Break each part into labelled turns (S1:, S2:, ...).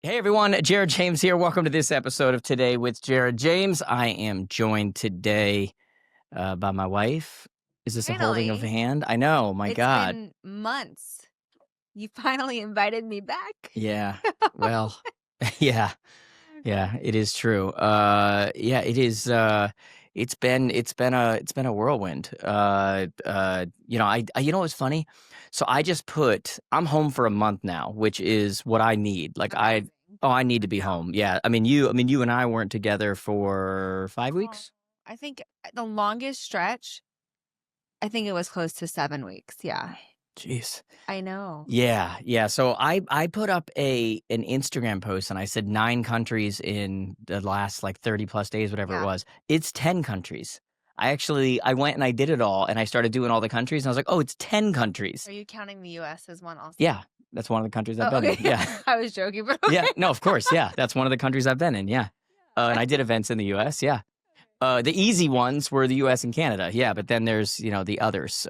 S1: Hey everyone, Jared James here. Welcome to this episode of Today with Jared James. I am joined today by my wife. Is this a holding of the
S2: Finally.
S1: hand? I know, my
S2: It's
S1: God.
S2: been months. You finally invited me back.
S1: Yeah, well, yeah, it is true. It is. It's been a whirlwind. You know what's funny? So I just I'm home for a month now, which is what I need.
S2: Amazing.
S1: I need to be
S2: No.
S1: home. Yeah, you and I weren't together for 5 weeks.
S2: I think the longest stretch, I think it was close to 7 weeks. Yeah.
S1: Jeez.
S2: I know.
S1: Yeah. So I put up an Instagram post and I said 9 countries in the last like 30 plus days, whatever it
S2: Yeah.
S1: was. It's 10 countries. I went and I did it all and I started doing all the countries and I was like, oh, it's 10 countries.
S2: Are you counting the US as one also?
S1: Yeah, that's one of the countries I've
S2: Oh,
S1: been in.
S2: okay.
S1: Yeah.
S2: I was joking, but okay.
S1: Yeah. No, of course. Yeah. That's one of the countries I've been in. Yeah. And I did events in the US. Yeah. The easy ones were the US and Canada. Yeah. But then there's, the others,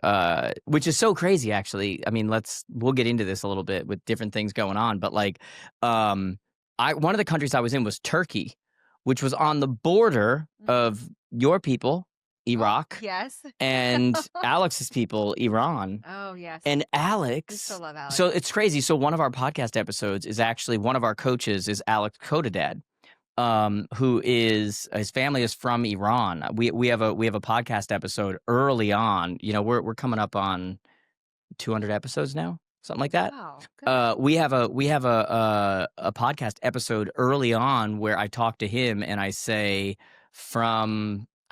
S1: which is so crazy, actually. I mean, we'll get into this a little bit with different things going on. But one of the countries I was in was Turkey, which was on the border of your people, Iraq,
S2: Yes.
S1: and Alex's people, Iran.
S2: Oh, yes.
S1: And
S2: We
S1: Alex,
S2: still love Alex.
S1: so it's crazy. So one of our podcast episodes is actually one of our coaches is Alex Kodadad, who is his family is from Iran. We have a podcast episode early on. We're coming up on 200 episodes now, something like that.
S2: Wow. Good.
S1: We have a podcast episode early on where I talk to him and I say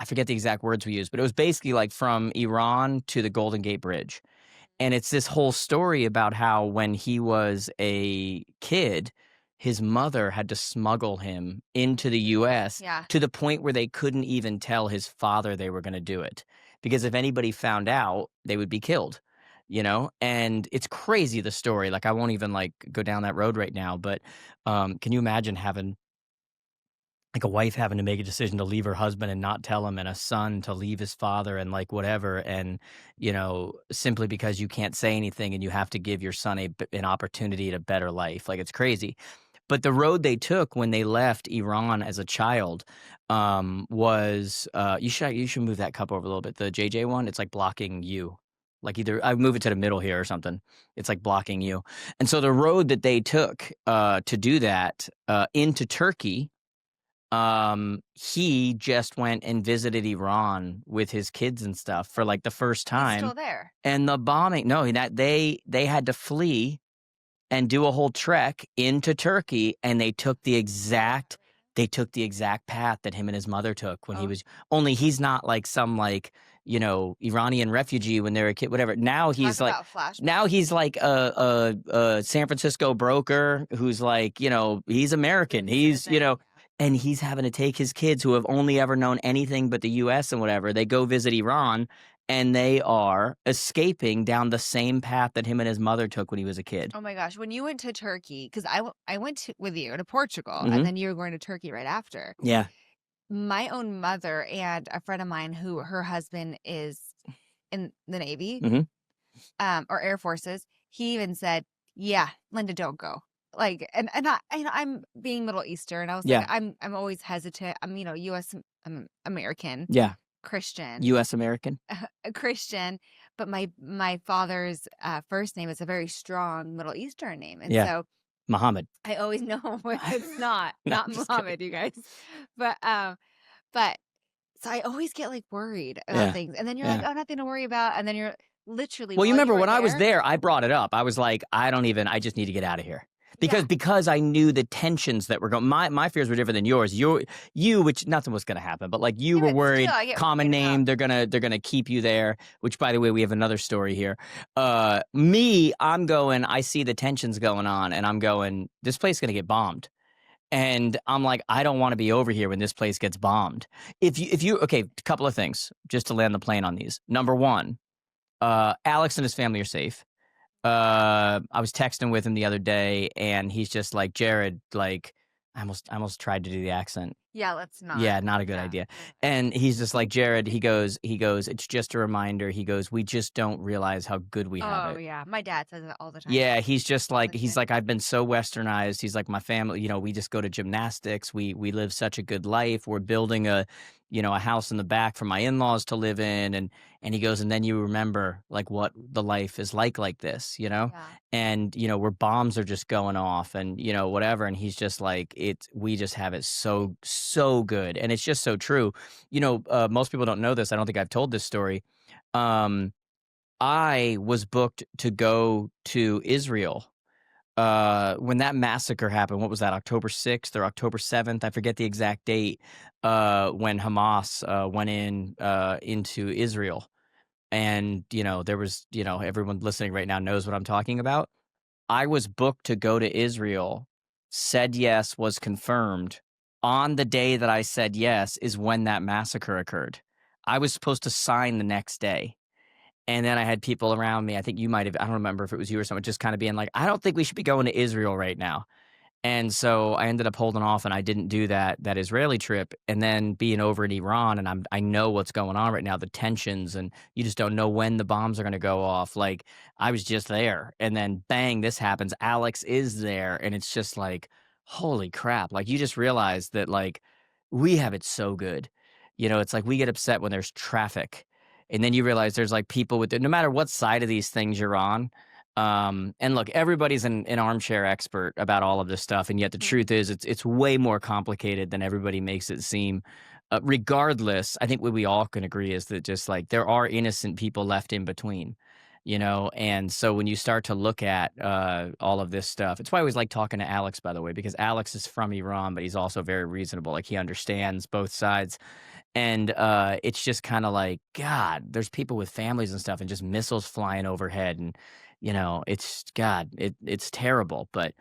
S1: I forget the exact words we used, but it was basically like from Iran to the Golden Gate Bridge. And it's this whole story about how when he was a kid, his mother had to smuggle him into the US
S2: Yeah.
S1: to the point where they couldn't even tell his father they were going to do it. Because if anybody found out, they would be killed, And it's crazy, the story. Like, I won't even go down that road right now. But can you imagine having like a wife having to make a decision to leave her husband and not tell him, and a son to leave his father and whatever, and simply because you can't say anything and you have to give your son an opportunity at a better life. Like, it's crazy. But the road they took when they left Iran as a child was you should move that cup over a little bit. The JJ one, it's like blocking you. Like, either I move it to the middle here or something. It's like blocking you. And so the road that they took to do that into Turkey, he just went and visited Iran with his kids and stuff for like the first time.
S2: He's still there.
S1: And the bombing, no, they had to flee and do a whole trek into Turkey, and they took the exact path that him and his mother took when he was, only he's not like some Iranian refugee when they were a kid, whatever. Now he's
S2: Talk about
S1: a San Francisco broker who's he's American. He's, and he's having to take his kids who have only ever known anything but the US and whatever. They go visit Iran, and they are escaping down the same path that him and his mother took when he was a kid.
S2: Oh my gosh. When you went to Turkey, because I went with you to Portugal,
S1: Mhm.
S2: and then you were going to Turkey right after.
S1: Yeah.
S2: My own mother and a friend of mine who her husband is in the Navy,
S1: Mhm.
S2: Or Air Forces, he even said, yeah, Linda, don't go. Like, and I'm being Middle Eastern. I was
S1: Yeah.
S2: like, I'm always hesitant. I'm, US, I'm American,
S1: Yeah.
S2: Christian,
S1: U.S. American.
S2: a Christian, but my father's first name is a very strong Middle Eastern name, and
S1: Yeah.
S2: so
S1: Muhammad.
S2: I always know it's not
S1: No,
S2: not
S1: I'm just
S2: Muhammad, you guys, but so I always get like worried about
S1: Yeah.
S2: things, and then you're
S1: Yeah.
S2: like, oh, nothing to worry about, and then you're literally.
S1: Well, you
S2: while
S1: remember
S2: were
S1: when I was there, I brought it up. I was like, I just need to get out of here. Because I knew the tensions that were going. My fears were different than yours. You, which nothing was going to happen, but you
S2: Yeah,
S1: were
S2: but
S1: worried.
S2: still, I get
S1: Common
S2: freaked
S1: name.
S2: out.
S1: They're gonna keep you there. Which, by the way, we have another story here. I'm going. I see the tensions going on, and I'm going. This place is gonna get bombed. And I'm like, I don't want to be over here when this place gets bombed. Okay, a couple of things just to land the plane on these. Number one, Alex and his family are safe. I was texting with him the other day, and he's just like, Jared, I almost tried to do the accent.
S2: Yeah, let's not.
S1: Yeah, not a good
S2: Yeah.
S1: idea. And he's just like, "Jared," he goes, "It's just a reminder." He goes, "We just don't realize how good we have
S2: Oh,
S1: it."
S2: yeah. My dad says it all the time.
S1: Yeah, he's just
S2: All
S1: like
S2: the
S1: he's
S2: time.
S1: like, "I've been so westernized." He's like, "My family, we just go to gymnastics. We live such a good life. We're building a house in the back for my in-laws to live in." And he goes, "And then you remember like what the life is like this, you know?
S2: Yeah.
S1: And where bombs are just going off and whatever." And he's just like, we just have it so good. And it's just so true. Most people don't know this. I don't think I've told this story. Um I was booked to go to Israel when that massacre happened. What was that, October 6th or October 7th? I forget the exact date, when Hamas went into Israel. And, there was, everyone listening right now knows what I'm talking about. I was booked to go to Israel, said yes, was confirmed. On the day that I said yes is when that massacre occurred. I was supposed to sign the next day. And then I had people around me, I think you might have, I don't remember if it was you or someone, just kinda being like, "I don't think we should be going to Israel right now." And so I ended up holding off and I didn't do that Israeli trip, and then being over in Iran, and I know what's going on right now, the tensions, and you just don't know when the bombs are gonna go off. Like, I was just there, and then bang, this happens. Alex is there, and it's just like, holy crap. Like, you just realize that, like, we have it so good. It's like we get upset when there's traffic, and then you realize there's, like, people with no matter what side of these things you're on. And look, everybody's an armchair expert about all of this stuff, and yet the
S2: Mhm.
S1: truth is, it's way more complicated than everybody makes it seem. Regardless, I think what we all can agree is that just like there are innocent people left in between, and so when you start to look at all of this stuff, it's why I always like talking to Alex, by the way, because Alex is from Iran, but he's also very reasonable. Like he understands both sides. And it's just kind of like, God, there's people with families and stuff, and just missiles flying overhead, and it's God, it's terrible. But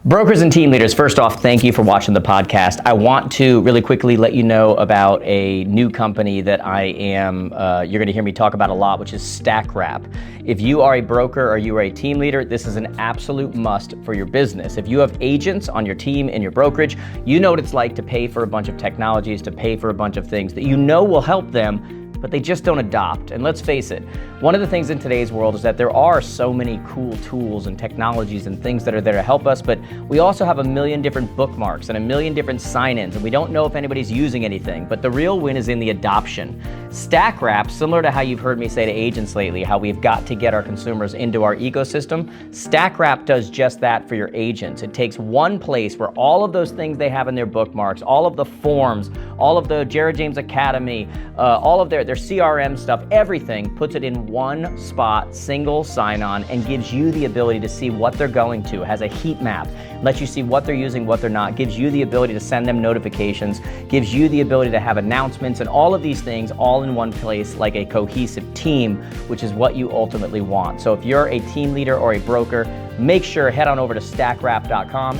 S1: brokers and team leaders, first off, thank you for watching the podcast. I want to really quickly let you know about a new company that you're going to hear me talk about a lot, which is StackWrap. If you are a broker or you are a team leader, this is an absolute must for your business. If you have agents on your team in your brokerage, you know what it's like to pay for a bunch of technologies, to pay for a bunch of things that you know will help them, but they just don't adopt. And let's face it, one of the things in today's world is that there are so many cool tools and technologies and things that are there to help us, but we also have a million different bookmarks and a million different sign-ins, and we don't know if anybody's using anything, but the real win is in the adoption. StackWrap, similar to how you've heard me say to agents lately, how we've got to get our consumers into our ecosystem, StackWrap does just that for your agents. It takes one place where all of those things they have in their bookmarks, all of the forms, all of the Jared James Academy, all of their CRM stuff, everything, puts it in one spot, single sign-on, and gives you the ability to see what they're going to. It has a heat map, lets you see what they're using, what they're not, gives you the ability to send them notifications, gives you the ability to have announcements, and all of these things all in one place like a cohesive team, which is what you ultimately want. So if you're a team leader or a broker, make sure head on over to stackwrap.com,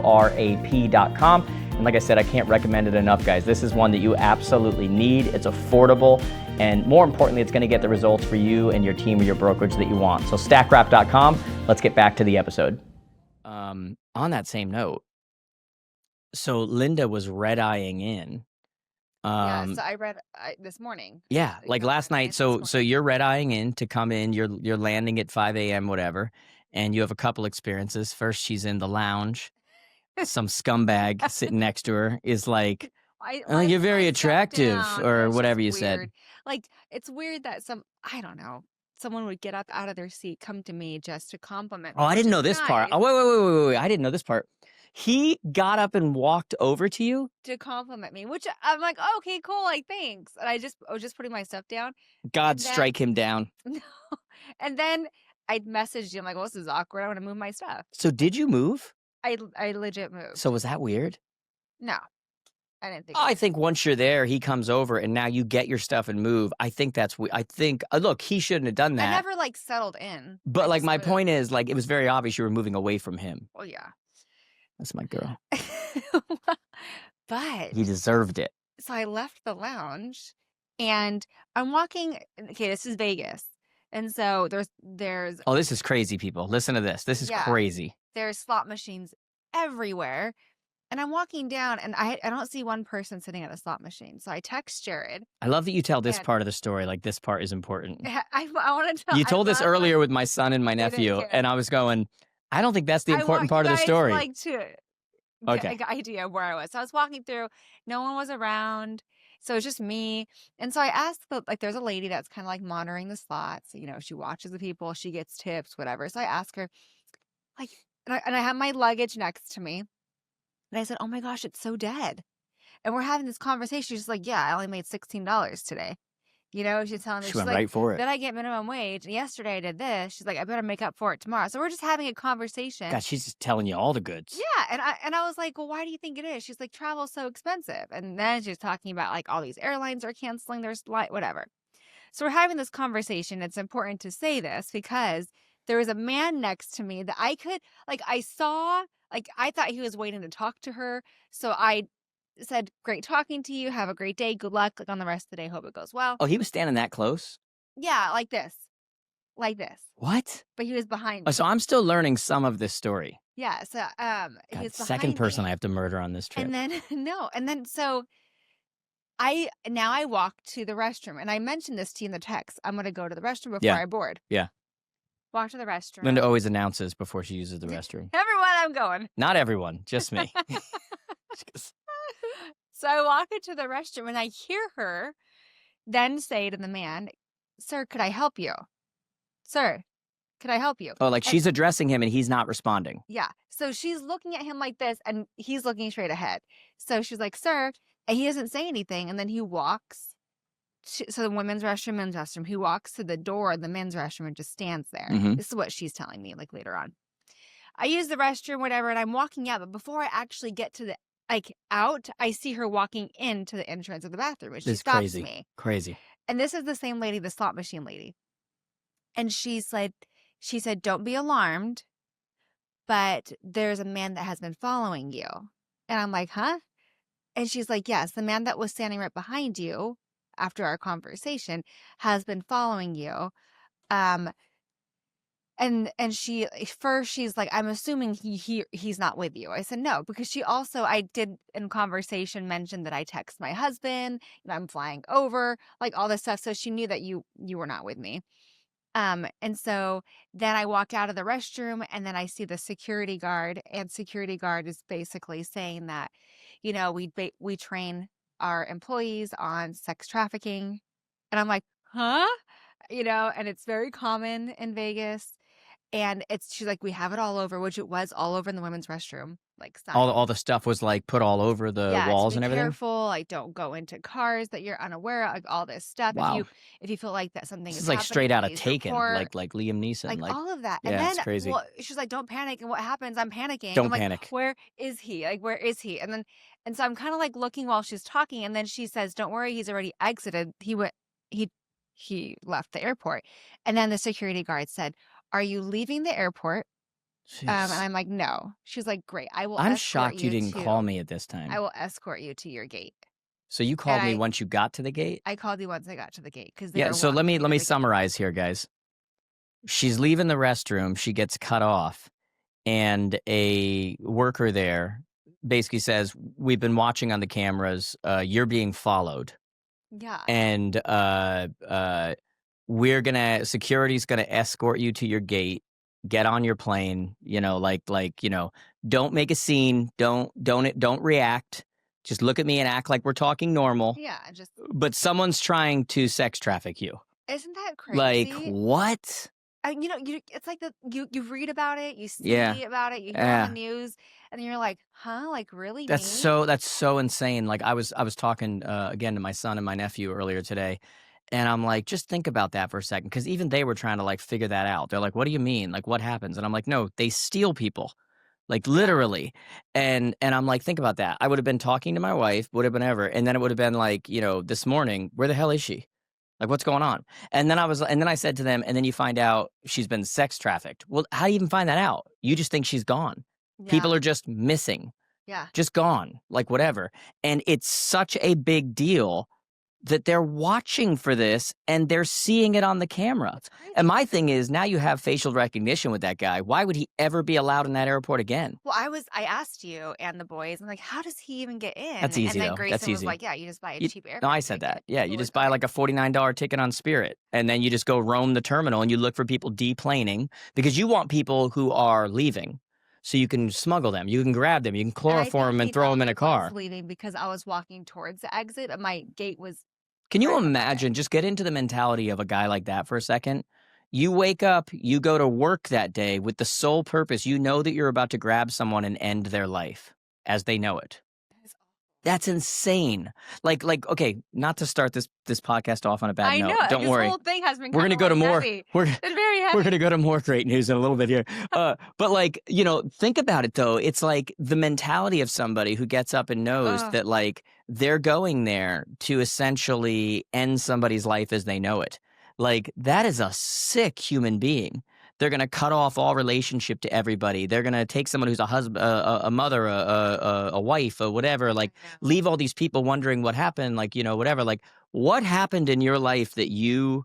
S1: STACKWRAP.com. And like I said, I can't recommend it enough, guys. This is one that you absolutely need. It's affordable, and more importantly, it's going to get the results for you and your team or your brokerage that you want. So stackwrap.com. Let's get back to the episode. On that same note, so Linda was red-eyeing in.
S2: Yeah, so I read this morning.
S1: Yeah, like
S2: Not
S1: last
S2: morning,
S1: night.
S2: it's this
S1: So
S2: morning.
S1: you're red-eyeing in to come in. You're landing at 5 a.m. whatever, and you have a couple experiences. First, she's in the lounge. Some scumbag sitting next to her is like, "Oh,
S2: I
S1: you're
S2: put
S1: very
S2: my stuff
S1: attractive,"
S2: down. It
S1: or
S2: was just
S1: whatever you said.
S2: weird. Like, it's weird that I don't know, someone would get up out of their seat, come to me just to compliment
S1: Oh,
S2: me,
S1: I
S2: which
S1: didn't
S2: is
S1: know this part.
S2: nice,
S1: Oh, wait. I didn't know this part. He got up and walked over to you?
S2: to compliment me, which I'm like, "Oh, okay, cool, like, thanks." And I was just putting my stuff down,
S1: God
S2: and then
S1: strike him down.
S2: no, and then I'd messaged you, I'm like, "Well, this is awkward, I wanna move my stuff."
S1: So did you move?
S2: I legit
S1: So
S2: moved.
S1: was that weird?
S2: No, I didn't think it
S1: I
S2: was
S1: think
S2: weird.
S1: once you're there, he comes over and now you get your stuff and move. I think that's I think look, he shouldn't have done
S2: I
S1: that.
S2: never, like, settled in. I
S1: But like
S2: just
S1: my
S2: moved.
S1: point is, like, it was very obvious you were moving away from him.
S2: Well, yeah.
S1: That's my girl.
S2: But
S1: He deserved it.
S2: so I left the lounge and I'm walking. Okay, this is Vegas. And so there's
S1: Oh, this is crazy, people. Listen to this. This is
S2: yeah,
S1: crazy.
S2: there's slot machines everywhere. And I'm walking down, and I don't see one person sitting at a slot machine. So I text Jared,
S1: I love that you tell this
S2: and
S1: part of the story, like, this part is important.
S2: I want to tell.
S1: You
S2: I
S1: told this
S2: love when
S1: earlier with my son and my
S2: they didn't
S1: nephew,
S2: care.
S1: and I was going, I don't think that's the
S2: I
S1: important
S2: want you
S1: part of the
S2: guys
S1: story.
S2: like to get
S1: Okay.
S2: an idea of where I was. So I was walking through, no one was around. So it's just me. And so I asked, like, there's a lady that's kind of like monitoring the slots. You know, she watches the people, she gets tips, whatever. So I asked her, like, and I have my luggage next to me. And I said, oh my gosh, it's so dead. And we're having this conversation. She's like, yeah, I only made $16 today. You know, she's telling me,
S1: She
S2: she's
S1: went
S2: like,
S1: right for it.
S2: then I get minimum wage. And yesterday I did this. She's like, I better make up for it tomorrow. So we're just having a conversation.
S1: God, she's just telling you all the goods.
S2: Yeah. And I was like, well, why do you think it is? She's like, travel's so expensive. And then she's talking about like all these airlines are canceling their flight, whatever. So we're having this conversation. It's important to say this because there was a man next to me that I could, like, I saw, like, I thought he was waiting to talk to her. So I said, great talking to you. Have a great day. Good luck. Like on the rest of the day. Hope it goes well.
S1: Oh, he was standing that close?
S2: Yeah, like this. Like this.
S1: What?
S2: But he was behind
S1: Oh,
S2: me.
S1: so I'm still learning some of this story.
S2: Yeah. So he
S1: God,
S2: was behind
S1: second person
S2: me.
S1: I have to murder on this trip.
S2: And then no. And then so I walk to the restroom, and I mentioned this to you in the text. I'm gonna go to the restroom before
S1: Yeah.
S2: I board.
S1: Yeah.
S2: Walk to the restroom.
S1: Linda always announces before she uses the restroom.
S2: Everyone, I'm going.
S1: Not everyone, just me.
S2: So I walk into the restroom, and I hear her then say to the man, "Sir, could I help you? Sir, could I help you?"
S1: Oh, like
S2: And
S1: she's addressing him and he's not responding.
S2: yeah. So she's looking at him like this, and he's looking straight ahead. So she's like, "Sir," and he doesn't say anything, and then he walks. So the women's restroom, men's restroom. He walks to the door of the men's restroom and just stands there.
S1: Mhm.
S2: This is what she's telling me, like later on. I use the restroom, whatever, and I'm walking out. But before I actually get to the out, I see her walking into the entrance of the bathroom, and she
S1: This is
S2: stops
S1: crazy.
S2: me.
S1: Crazy.
S2: And this is the same lady, the slot machine lady. And she said, "Don't be alarmed, but there's a man that has been following you." And I'm like, "Huh?" And she's like, "Yes, the man that was standing right behind you after our conversation has been following you." Um, and she first she's like, "I'm assuming he's not with you." I said, "No," because I did in conversation mention that I text my husband, and I'm flying over, like all this stuff. So she knew that you were not with me. And so then I walk out of the restroom, and then I see the security guard, and security guard is basically saying that, you know, we train our employees on sex trafficking. And I'm like, huh? You know, and it's very common in Vegas. And she's like, we have it all over, which it was all over in the women's restroom, like
S1: All
S2: signs.
S1: the stuff was like put all over the
S2: Yeah,
S1: walls
S2: to
S1: and
S2: be
S1: everything.
S2: careful, like don't go into cars that you're unaware of, like all this stuff.
S1: Wow.
S2: If you feel like that something
S1: This
S2: is
S1: is like
S2: happening,
S1: straight out of
S2: please
S1: Taken,
S2: report.
S1: like Liam Neeson,
S2: Like all of that. And
S1: yeah, it's
S2: then,
S1: crazy.
S2: well, she's like, don't panic. And what happens? I'm panicking.
S1: Don't
S2: I'm like,
S1: panic.
S2: where is he? Like, where is he? And so I'm kind of like looking while she's talking. And then she says, don't worry, he's already exited. He left the airport. And then the security guard said, are you leaving the airport? And I'm like, no. She's like, great.
S1: I'm shocked you didn't call me at this time.
S2: I will escort you to your gate.
S1: So you called me once you got to the gate?
S2: I called you once I got to the gate because
S1: yeah. So let me summarize here, guys. She's leaving the restroom. She gets cut off, and a worker there basically says, "We've been watching on the cameras. You're being followed."
S2: Yeah.
S1: And security's gonna escort you to your gate. Get on your plane. You know, don't make a scene. Don't react. Just look at me and act like we're talking normal.
S2: Yeah,
S1: But someone's trying to sex traffic you.
S2: Isn't that crazy?
S1: Like what?
S2: It's like you read about it, you see about it, you hear on the news, and you're like, huh? Like really?
S1: That's so insane. Like I was talking again to my son and my nephew earlier today, and I'm like, just think about that for a second, because even they were trying to like figure that out. They're like, what do you mean? Like what happens? And I'm like, no, they steal people. Like literally. And I'm like, think about that. I would have been talking to my wife, would have been ever. And then it would have been like, this morning, where the hell is she? Like, what's going on? And then I said to them, and then you find out she's been sex trafficked. Well, how do you even find that out? You just think she's gone.
S2: Yeah.
S1: People are just missing.
S2: Yeah.
S1: Just gone. Like whatever. And it's such a big deal that they're watching for this and they're seeing it on the camera. And my thing is, now you have facial recognition with that guy. Why would he ever be allowed in that airport again?
S2: Well, I asked you and the boys, I'm like, how does he even get in?
S1: That's easy,
S2: and then
S1: though.
S2: Grayson
S1: That's
S2: was
S1: easy.
S2: like, yeah, you just buy a cheap airplane
S1: No, I said
S2: ticket.
S1: that. Yeah,
S2: So
S1: you
S2: we're
S1: just buy
S2: fine.
S1: like a $49 ticket on Spirit, and then you just go roam the terminal and you look for people deplaning because you want people who are leaving. So you can smuggle them, you can grab them, you can
S2: And I
S1: chloroform them
S2: think
S1: and
S2: he
S1: throw
S2: thought
S1: them in
S2: I
S1: a car.
S2: was leaving because I was walking towards the exit and my gate was.
S1: Can you
S2: right behind it.
S1: imagine, just get into the mentality of a guy like that for a second? You wake up, you go to work that day with the sole purpose, you know that you're about to grab someone and end their life as they know it. That's insane. Like, okay, not to start this podcast off on a bad
S2: I
S1: note.
S2: know.
S1: Don't
S2: this
S1: worry.
S2: whole thing has been
S1: We're gonna go to more.
S2: heavy.
S1: We're
S2: It's very heavy.
S1: we're gonna go to more great news in a little bit here. But like, think about it though. It's like the mentality of somebody who gets up and knows that like they're going there to essentially end somebody's life as they know it. Like that is a sick human being. They're going to cut off all relationship to everybody. They're going to take someone who's a husband, a mother, a wife, or whatever, like leave all these people wondering what happened, like, whatever. Like what happened in your life that you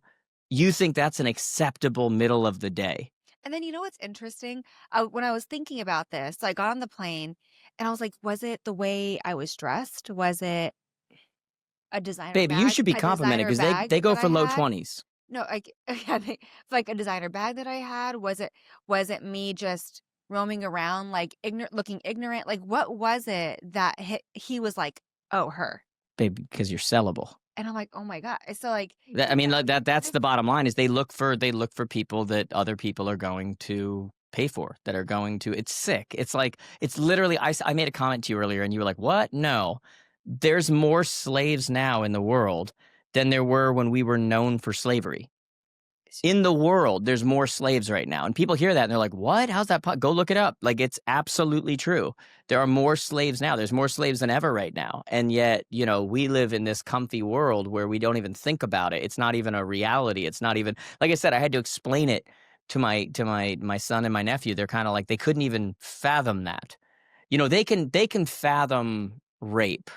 S1: think that's an acceptable middle of the day?
S2: And then you know what's interesting? When I was thinking about this, so I got on the plane and I was like, was it the way I was dressed? Was it a designer
S1: Baby,
S2: bag?
S1: you should be
S2: A
S1: complimented
S2: designer
S1: because they
S2: bag
S1: go
S2: that
S1: for
S2: I
S1: low
S2: had?
S1: 20s.
S2: No, like like a designer bag that I had. Was it me just roaming around like looking ignorant? Like what was it that he was like, oh, her?
S1: Baby, because you're sellable.
S2: And I'm like, oh my God. So like,
S1: I mean, that's the bottom line is they look for people that other people are going to pay for, that are going to, it's sick. It's like, it's literally, I made a comment to you earlier and you were like, what? No, there's more slaves now in the world than there were when we were known for slavery. In the world, there's more slaves right now. And people hear that and they're like, what? How's that? Go look it up. Like, it's absolutely true. There are more slaves now. There's more slaves than ever right now. And yet, we live in this comfy world where we don't even think about it. It's not even a reality. It's not even, like I said, I had to explain it to my son and my nephew. They're kind of like, they couldn't even fathom that. They can fathom rape.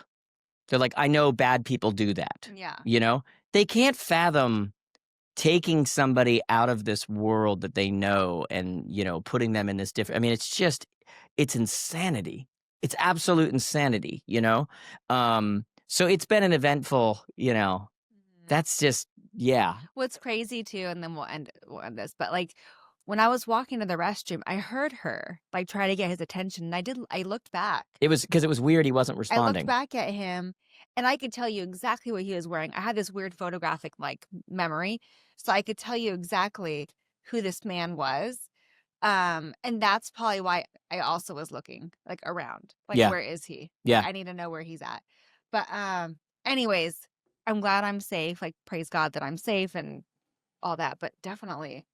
S1: They're like, I know bad people do that.
S2: Yeah.
S1: They can't fathom taking somebody out of this world that they know and, putting them in this different, I mean, it's insanity. It's absolute insanity, So it's been an eventful, that's just, yeah.
S2: What's crazy too, and then we'll end this, but like when I was walking to the restroom, I heard her like try to get his attention. And I looked back.
S1: It was because it was weird. He wasn't
S2: I
S1: responding.
S2: looked back at him and I could tell you exactly what he was wearing. I had this weird photographic like memory. So I could tell you exactly who this man was. And that's probably why I also was looking like around. Like,
S1: Yeah.
S2: where is he?
S1: Yeah.
S2: I need to know where he's at. But anyways, I'm glad I'm safe. Like, praise God that I'm safe and all that. But definitely.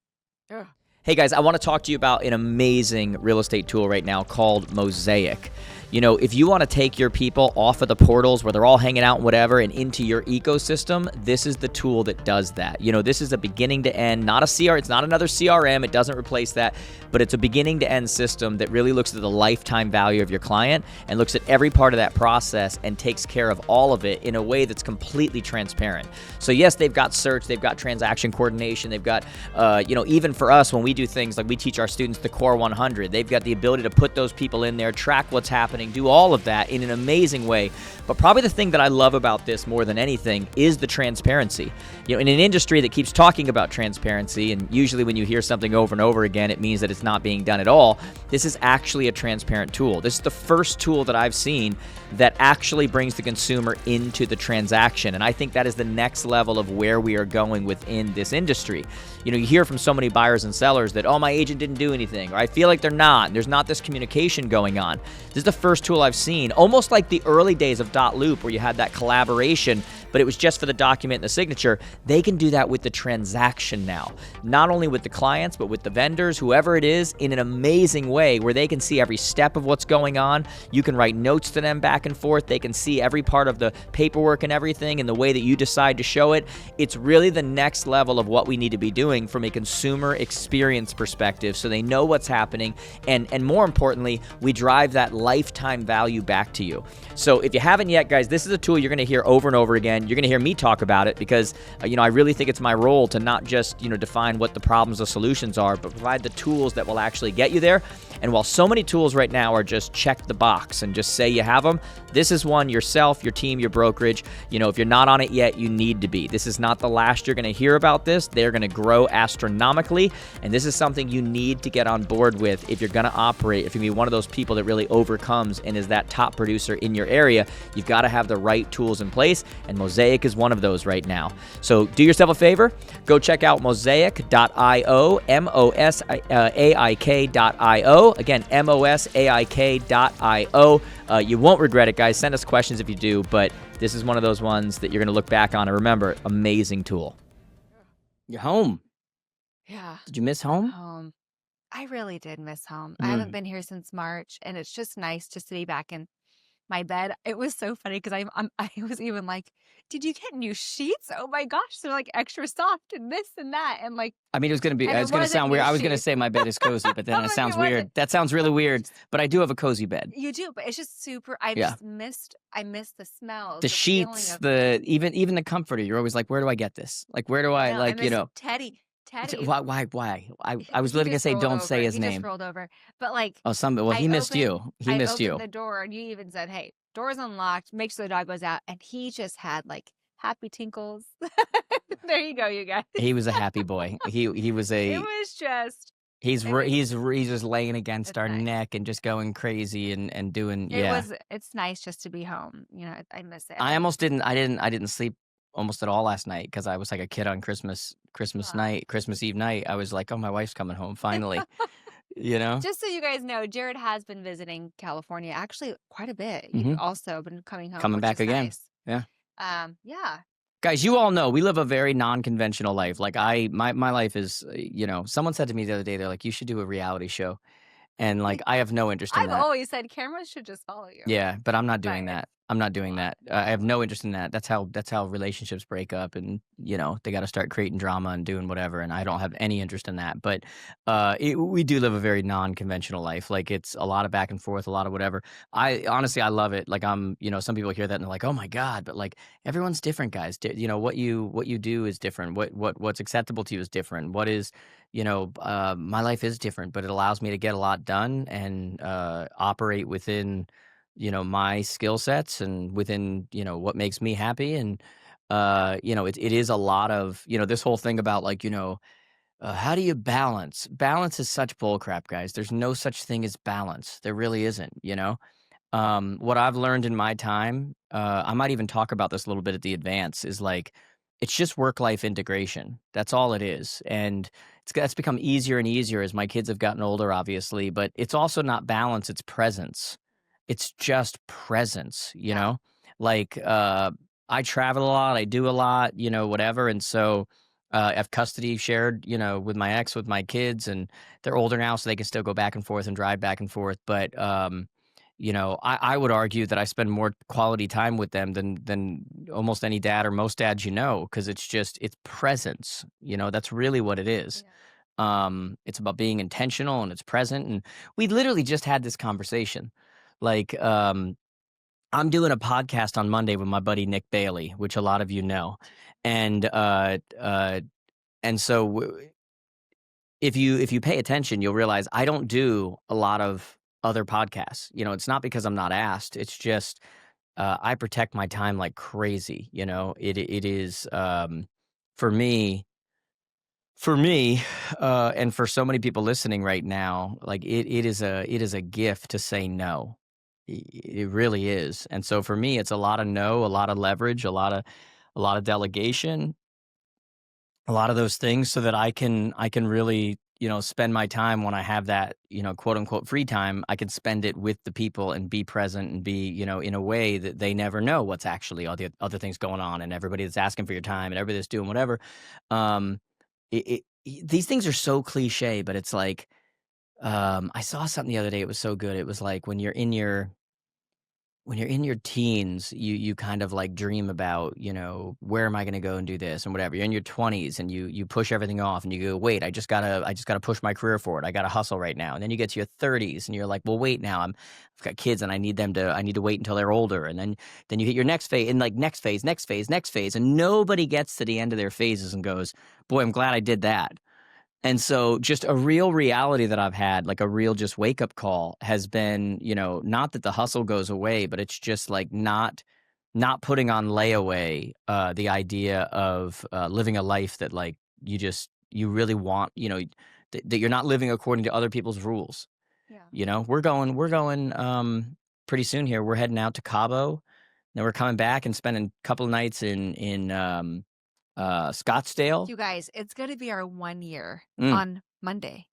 S2: Ugh.
S3: Hey guys, I want to talk to you about an amazing real estate tool right now called Mosaik. If you want to take your people off of the portals where they're all hanging out and whatever and into your ecosystem, this is the tool that does that. This is a beginning to end, not a CR, it's not another CRM, it doesn't replace that, but it's a beginning to end system that really looks at the lifetime value of your client and looks at every part of that process and takes care of all of it in a way that's completely transparent. So yes, they've got search, they've got transaction coordination, they've got, even for us when we do things like we teach our students the Core 100, they've got the ability to put those people in there, track what's happening, do all of that in an amazing way. But probably the thing that I love about this more than anything is the transparency. In an industry that keeps talking about transparency, and usually when you hear something over and over again, it means that it's not being done at all. This is actually a transparent tool. This is the first tool that I've seen that actually brings the consumer into the transaction. And I think that is the next level of where we are going within this industry. You hear from so many buyers and sellers that, oh, my agent didn't do anything, or I feel like they're not, and there's not this communication going on. This is the first tool I've seen, almost like the early days of .loop where you had that collaboration, but it was just for the document and the signature. They can do that with the transaction now, not only with the clients, but with the vendors, whoever it is, in an amazing way where they can see every step of what's going on. You can write notes to them back and forth. They can see every part of the paperwork and everything and the way that you decide to show it. It's really the next level of what we need to be doing from a consumer experience perspective so they know what's happening, and more importantly, we drive that lifetime value back to you. So if you haven't yet, guys, this is a tool you're going to hear over and over again. and you're going to hear me talk about it because, I really think it's my role to not just, define what the problems or solutions are, but provide the tools that will actually get you there. And while so many tools right now are just check the box and just say you have them, this is one yourself, your team, your brokerage. If you're not on it yet, you need to be. This is not the last you're going to hear about this. They're going to grow astronomically. And this is something you need to get on board with if you're going to operate, if you're going to be one of those people that really overcomes and is that top producer in your area. You've got to have the right tools in place. And Mosaik is one of those right now. So do yourself a favor. Go check out mosaik.io, mosaik.io. Again, mosaik.io. You won't regret it, guys. Send us questions if you do, but this is one of those ones that you're going to look back on and remember, amazing tool.
S1: You're home.
S2: Yeah.
S1: Did you miss home?
S2: Home. I really did miss home. I haven't been here since March, and it's just nice just to be back in my bed. It was so funny because I was even like, did you get new sheets? Oh my gosh, they're like extra soft and this and that. And like,
S1: I mean, it was going to be,
S2: and
S1: it's
S2: it
S1: going to
S2: wasn't
S1: sound
S2: new
S1: weird. I was going to
S2: sheets.
S1: say my bed is cozy, but then
S2: I'm
S1: it
S2: like,
S1: sounds
S2: it
S1: weird.
S2: wasn't.
S1: That sounds really weird, but I do have a cozy bed.
S2: You do, but it's just super. I
S1: Yeah.
S2: just missed. I missed the smells,
S1: The
S2: feeling
S1: sheets,
S2: of.
S1: even the comforter. You're always like, where do I get this? Like, where do I,
S2: No, I
S1: like,
S2: miss Teddy. Teddy.
S1: why? I was
S2: He
S1: literally going to
S2: just
S1: say,
S2: rolled
S1: don't
S2: over.
S1: say his
S2: He just
S1: name.
S2: rolled over. But like,
S1: Oh, well, he missed you. He
S2: I
S1: missed you.
S2: opened the door, and you even said, "Hey, door's unlocked. Make sure the dog goes out." And he just had like happy tinkles. There you go, you guys.
S1: He was a happy boy. He was
S2: It
S1: a,
S2: was just.
S1: he's
S2: It was.
S1: just laying against
S2: It's
S1: our
S2: nice.
S1: neck and just going crazy and doing,
S2: It
S1: yeah.
S2: was. It's nice just to be home. I miss it.
S1: I almost didn't. I didn't sleep almost at all last night because I was like a kid on Christmas night, Christmas Eve night. I was like, oh, my wife's coming home finally.
S2: Just so you guys know, Jared has been visiting California actually quite a bit. You've also been coming home,
S1: Coming
S2: which
S1: back
S2: is
S1: again.
S2: nice.
S1: Yeah.
S2: Yeah.
S1: Guys, you all know we live a very non-conventional life. Like my life is, someone said to me the other day, they're like, you should do a reality show. And like, I have no interest in
S2: I've
S1: that.
S2: always said cameras should just follow you.
S1: Yeah, but I'm not doing
S2: But
S1: that. I'm not doing that. I have no interest in that. That's how relationships break up, and they got to start creating drama and doing whatever. And I don't have any interest in that. But we do live a very non-conventional life. Like it's a lot of back and forth, a lot of whatever. I honestly, I love it. Like some people hear that and they're like, oh my god, but like everyone's different, guys. What you do is different. What's acceptable to you is different. What is my life is different, but it allows me to get a lot done and operate within my skill sets and within what makes me happy. And it is a lot of this whole thing about like how do you balance is such bullcrap, guys. There's no such thing as balance. There really isn't. What I've learned in my time, I might even talk about this a little bit at the advance, is like it's just work-life integration. That's all it is. And that's become easier and easier as my kids have gotten older, obviously, but it's also not balance, it's presence. It's just presence,
S2: Yeah.
S1: Like I travel a lot, I do a lot, whatever. And so I have custody shared, with my ex, with my kids, and they're older now, so they can still go back and forth and drive back and forth. But I would argue that I spend more quality time with them than almost any dad or most dads, because it's presence. That's really what it is.
S2: Yeah.
S1: It's about being intentional and it's present. And we literally just had this conversation. Like, I'm doing a podcast on Monday with my buddy Nick Bailey, which a lot of you know, and so if you pay attention, you'll realize I don't do a lot of other podcasts. It's not because I'm not asked. It's just I protect my time like crazy. It is for me. And for so many people listening right now, like it is a gift to say no. It really is. And so for me, it's a lot of no, a lot of leverage, a lot of delegation, a lot of those things, so that I can really spend my time when I have that quote unquote free time. I can spend it with the people and be present and be in a way that they never know what's actually all the other things going on, and everybody that's asking for your time and everybody that's doing whatever. These things are so cliche, but it's like I saw something the other day. It was so good. It was like when you're in your when you're in your teens, you kind of like dream about, where am I going to go and do this and whatever. You're in your 20s and you push everything off and you go, wait, I just gotta push my career forward. I gotta hustle right now. And then you get to your 30s and you're like, well, wait, now I've got kids and I need to wait until they're older. And then you hit your next phase and like next phase, and nobody gets to the end of their phases and goes, boy, I'm glad I did that. And so just a real reality that I've had, like a real just wake up call has been, not that the hustle goes away, but it's just like not putting on layaway the idea of living a life that like you really want, that you're not living according to other people's rules.
S2: Yeah.
S1: We're going pretty soon here. We're heading out to Cabo. Then we're coming back and spending a couple of nights in Scottsdale.
S2: You guys, it's going to be our 1 year
S1: Mm.
S2: on Monday.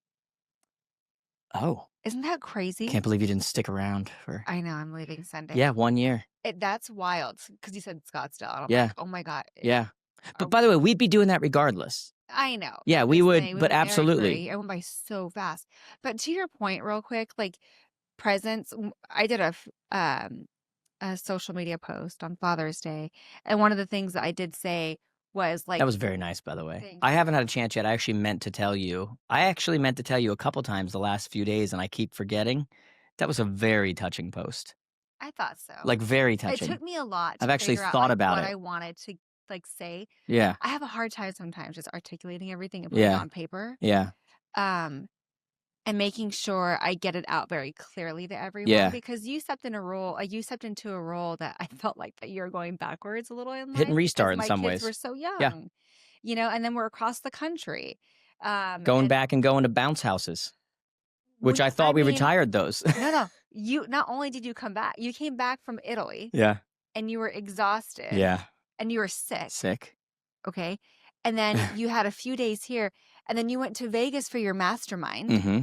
S1: Oh,
S2: Isn't that crazy?
S1: can't believe you didn't stick around for.
S2: I know, I'm leaving Sunday.
S1: Yeah, 1 year.
S2: That's wild because you said Scottsdale. And I'm
S1: Yeah.
S2: like, oh my God.
S1: Yeah. But
S2: Are-
S1: by the way, we'd be doing that regardless.
S2: I know.
S1: Yeah, we
S2: Just
S1: would,
S2: saying,
S1: but
S2: I
S1: absolutely.
S2: agree. It went by so fast. But to your point, real quick, like presents, I did a social media post on Father's Day, and one of the things that I did say was like,
S1: That was very nice, by the way.
S2: Thank
S1: I
S2: you.
S1: haven't had a chance yet. I actually meant to tell you. A couple times the last few days, and I keep forgetting. That was a very touching post.
S2: I thought so.
S1: Like very
S2: It
S1: touching.
S2: took me a lot to
S1: I've actually
S2: figure out
S1: thought
S2: like,
S1: about
S2: what
S1: it.
S2: I wanted to like say.
S1: Yeah.
S2: I have a hard time sometimes just articulating everything and putting it
S1: Yeah.
S2: on paper.
S1: Yeah.
S2: And making sure I get it out very clearly to everyone
S1: Yeah.
S2: because you stepped into a role that I felt like that you're going backwards a little in life
S1: Hit and restart in
S2: because
S1: some
S2: my kids
S1: ways.
S2: were so young,
S1: Yeah.
S2: and then we're across the country.
S1: Going
S2: and
S1: back and going to bounce houses, which I thought we
S2: mean,
S1: retired those.
S2: No. You not only did you come back, you came back from Italy
S1: Yeah.
S2: and you were exhausted.
S1: Yeah.
S2: And you were sick.
S1: Sick.
S2: Okay. And then you had a few days here and then you went to Vegas for your mastermind.
S1: Mm-hmm.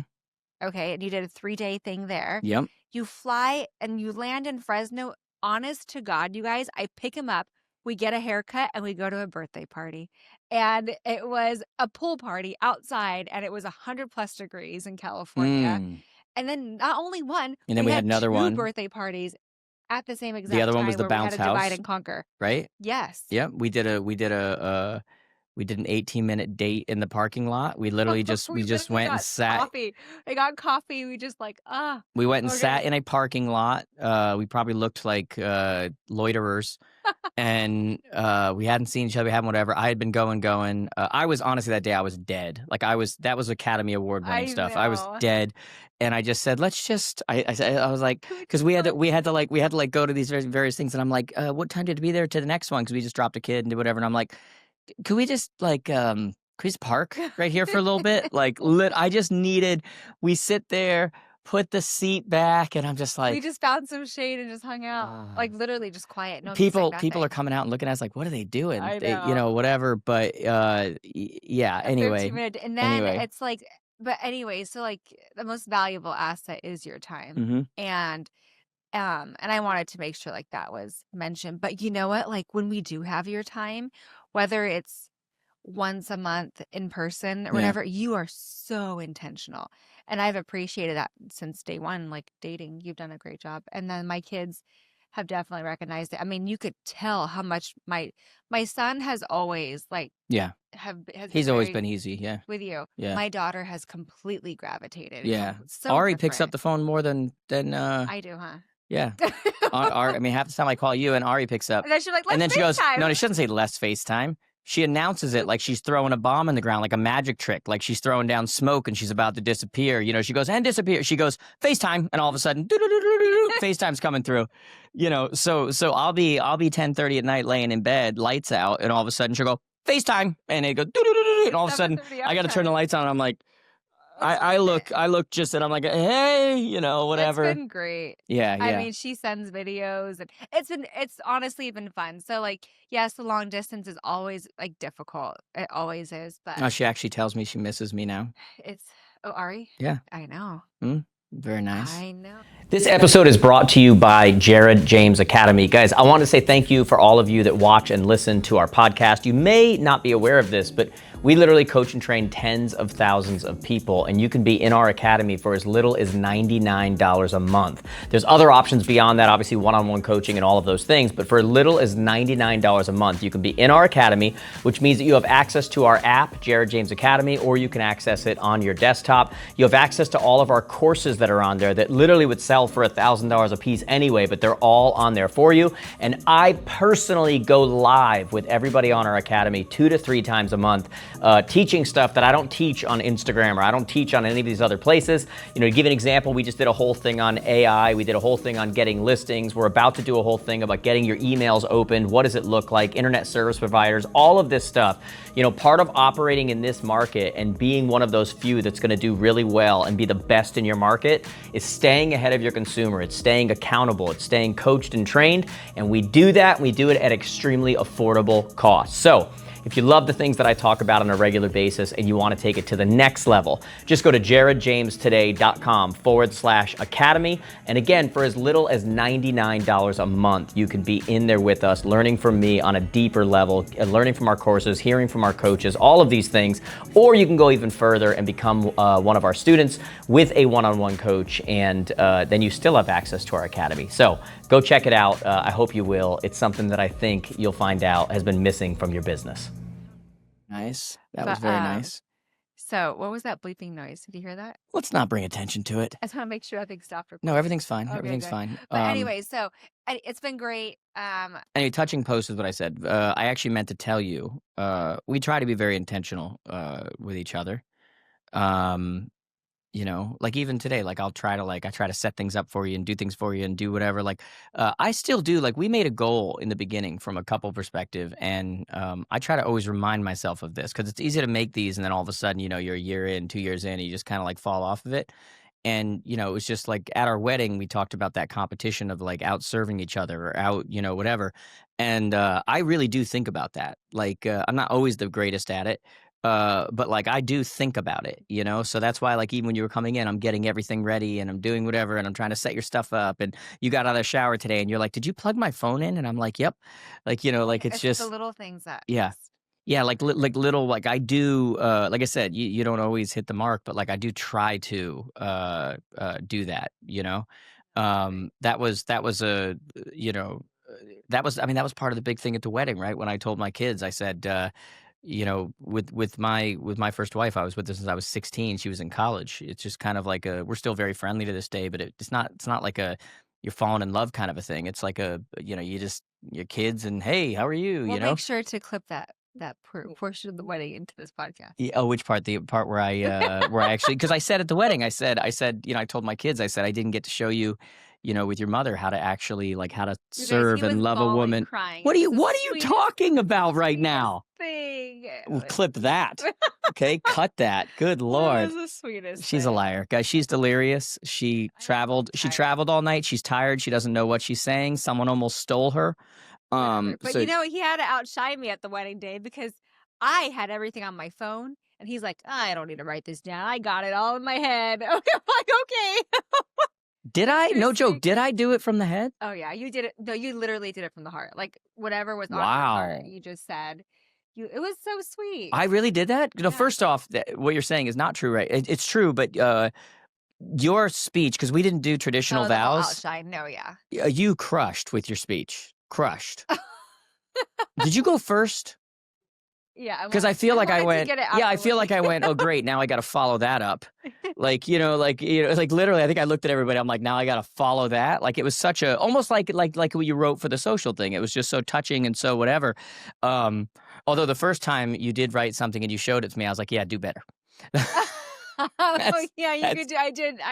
S2: Okay. And you did a 3-day thing there.
S1: Yep.
S2: You fly and you land in Fresno. Honest to God, you guys, I pick him up. We get a haircut and we go to a birthday party. And it was a pool party outside and it was 100+ degrees in California. And then not only one,
S1: And then we had another
S2: 2
S1: one.
S2: birthday parties at the same exact
S1: The other
S2: time
S1: one was the
S2: where we
S1: bounce
S2: had to divide
S1: house,
S2: and conquer.
S1: right?
S2: Yes.
S1: Yep. We did an 18-minute date in the parking lot. We literally just
S2: We
S1: went
S2: literally
S1: and
S2: got
S1: sat.
S2: coffee. I got coffee. We just
S1: We went and
S2: okay.
S1: sat in a parking lot. We probably looked like loiterers, and we hadn't seen each other. We hadn't whatever. I had been going. I was honestly that day I was dead. Like that was Academy Award winning stuff. I was
S2: know.
S1: dead, and I just said, let's just. I was like, because we had to go to these various things, and I'm like, what time did we be there to the next one? Because we just dropped a kid and did whatever, and I'm like, could we just park right here for a little bit? I just needed. We sit there. Put the seat back, and I'm just like,
S2: we just found some shade and just hung out, like literally just quiet. No,
S1: people are coming out and looking at us like, what are they doing?
S2: I
S1: They,
S2: know.
S1: whatever. But yeah. Anyway,
S2: 15-minute, and then it's like, but anyway, so like the most valuable asset is your time,
S1: Mm-hmm.
S2: and I wanted to make sure like that was mentioned. But you know what? Like when we do have your time, whether it's once a month in person or whatever, you are so intentional. And I've appreciated that since day one, like dating. You've done a great job. And then my kids have definitely recognized it. I mean, you could tell how much my son has always
S1: he's always been easy. Yeah.
S2: with you.
S1: Yeah.
S2: My daughter has completely gravitated.
S1: Yeah.
S2: So
S1: Ari picks up
S2: different.
S1: the phone more than
S2: I do, huh?
S1: yeah. I mean, half the time I call you and Ari picks up.
S2: And then she's like, let's
S1: And then she goes,
S2: FaceTime.
S1: no, she doesn't say let's FaceTime. She announces it like she's throwing a bomb in the ground, like a magic trick, like she's throwing down smoke and she's about to disappear. She goes, and disappear. She goes, FaceTime. And all of a sudden, FaceTime's coming through. So I'll be 10:30 at night laying in bed, lights out, and all of a sudden she'll go, FaceTime. And it goes, and all of a sudden I got to turn the lights on. And I'm like, I look just, and I'm like, hey, whatever.
S2: It's been great.
S1: Yeah.
S2: I mean, she sends videos, and it's honestly been fun. So like, yes, the long distance is always like difficult. It always is, but
S1: She actually tells me she misses me now.
S2: Ari?
S1: Yeah.
S2: I know.
S1: Very nice.
S2: I know.
S3: This episode is brought to you by Jared James Academy. Guys, I want to say thank you for all of you that watch and listen to our podcast. You may not be aware of this, but We literally coach and train tens of thousands of people, and you can be in our academy for as little as $99 a month. There's other options beyond that, obviously one-on-one coaching and all of those things, but for as little as $99 a month, you can be in our academy, which means that you have access to our app, Jared James Academy, or you can access it on your desktop. You have access to all of our courses that are on there that literally would sell for $1,000 a piece anyway, but they're all on there for you. And I personally go live with everybody on our academy 2 to 3 times a month, teaching stuff that I don't teach on Instagram or I don't teach on any of these other places. You know, to give an example, we just did a whole thing on AI. We did a whole thing on getting listings. We're about to do a whole thing about getting your emails opened. What does it look like? Internet service providers, all of this stuff. You know, part of operating in this market and being one of those few that's going to do really well and be the best in your market is staying ahead of your consumer. It's staying accountable. It's staying coached and trained. And we do that. We do it at extremely affordable costs. So if you love the things that I talk about on a regular basis and you want to take it to the next level, just go to jaredjamestoday.com/academy. And again, for as little as $99 a month, you can be in there with us, learning from me on a deeper level, learning from our courses, hearing from our coaches, all of these things. Or you can go even further and become one of our students with a one-on-one coach, and then you still have access to our academy. So go check it out. I hope you will. It's something that I think you'll find out has been missing from your business.
S1: Nice. That was very nice.
S2: So what was that bleeping noise? Did you hear that?
S1: Let's not bring attention to it.
S2: I just want to make sure everything stopped recording.
S1: No, everything's fine.
S2: Okay,
S1: Everything's
S2: good.
S1: fine.
S2: But anyway, so it's been great.
S1: Anyway, touching post is what I said. I actually meant to tell you, we try to be very intentional with each other. You know, like even today, like I try to set things up for you and do things for you and do whatever. Like I still do. Like we made a goal in the beginning from a couple perspective, and I try to always remind myself of this because it's easy to make these and then all of a sudden, you know, you're a year in, 2 years in, and you just kind of like fall off of it. And you know, it was just like at our wedding, we talked about that competition of like out serving each other or out, you know, whatever. And I really do think about that. Like I'm not always the greatest at it. But like I do think about it, you know, so that's why like even when you were coming in, I'm getting everything ready and I'm doing whatever and I'm trying to set your stuff up. And you got out of the shower today and you're like, did you plug my phone in? And I'm like, yep. Like, you know, like it's just
S2: the little things that
S1: yeah. Yeah, like little like I do like I said, you don't always hit the mark, but like I do try to do that, you know. That was a you know that was I mean that was part of the big thing at the wedding, right? When I told my kids, I said you know, with my first wife, I was with her since I was 16. She was in college. It's just kind of like we're still very friendly to this day, but it's not like a you're falling in love kind of a thing. It's like you know, your kids and hey, how are you?
S2: We'll
S1: You know,
S2: make sure to clip that portion of the wedding into this podcast.
S1: yeah, oh, which part? The part where I actually, because I said at the wedding, I said, you know, I told my kids, I said, I didn't get to show you, you know, with your mother how to actually like how to
S2: You guys,
S1: serve
S2: he was
S1: and love a
S2: bawling,
S1: woman.
S2: crying.
S1: What
S2: It
S1: are
S2: was the
S1: you
S2: sweetest-
S1: talking about right now?
S2: Thing.
S1: We'll clip that. Okay, cut that. Good
S2: It
S1: Lord.
S2: was the sweetest.
S1: She's a
S2: thing.
S1: liar, guys. She's delirious. She traveled all night. She's tired. She doesn't know what she's saying. Someone almost stole her.
S2: Whatever. But
S1: So
S2: you know, he had to outshine me at the wedding day because I had everything on my phone, and he's like, I don't need to write this down. I got it all in my head. I'm like, okay.
S1: did I? No
S2: Seriously.
S1: joke. Did I do it from the head?
S2: Oh yeah, you did it. No, you literally did it from the heart. Like whatever was on your
S1: Wow.
S2: heart, you just said. It was so sweet.
S1: I really did that? You know,
S2: Yeah.
S1: first off, what you're saying is not true, right? It's true, but your speech, because we didn't do traditional
S2: the whole
S1: vows,
S2: outshine. No, yeah.
S1: you crushed with your speech. Crushed. Did you go first?
S2: Yeah,
S1: Because I feel like I
S2: wanted to
S1: went,
S2: get it out
S1: yeah, I
S2: the
S1: feel
S2: way.
S1: like I went, oh, great, now I got to follow that up. Like literally, I think I looked at everybody, I'm like, now I got to follow that. Like it was such a, almost like what you wrote for the social thing. It was just so touching and so whatever. Although the first time you did write something and you showed it to me, I was like, yeah, do better.
S2: Oh, yeah, you could do. I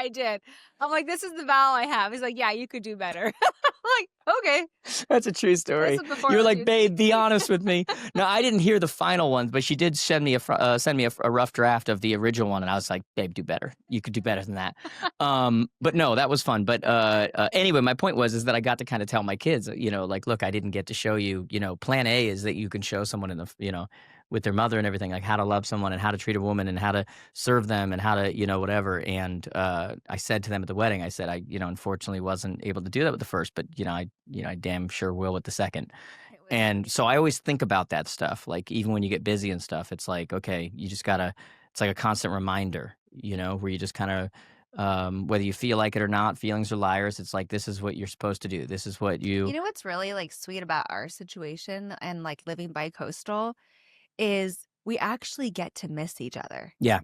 S2: did. I'm like, this is the vow I have. He's like, yeah, you could do better. I'm like, okay.
S1: That's a true story.
S2: This was before
S1: You were
S2: I was
S1: like,
S2: used-
S1: babe, be honest with me. No, I didn't hear the final ones, but she did send me a rough draft of the original one, and I was like, babe, do better. You could do better than that. But no, that was fun. But anyway, my point is that I got to kind of tell my kids, you know, like, look, I didn't get to show you, you know, plan A is that you can show someone in the, you know, with their mother and everything, like how to love someone and how to treat a woman and how to serve them and how to, you know, whatever. And I said to them at the wedding, I said, I, you know, unfortunately wasn't able to do that with the first, but, you know, I damn sure will with the second. And so I always think about that stuff. Like even when you get busy and stuff, it's like, okay, you just gotta, it's like a constant reminder, where you just kind of, whether you feel like it or not, feelings are liars. It's like, this is what you're supposed to do. This is what
S2: You know what's really like sweet about our situation and like living by coastal is we actually get to miss each other.
S1: Yeah.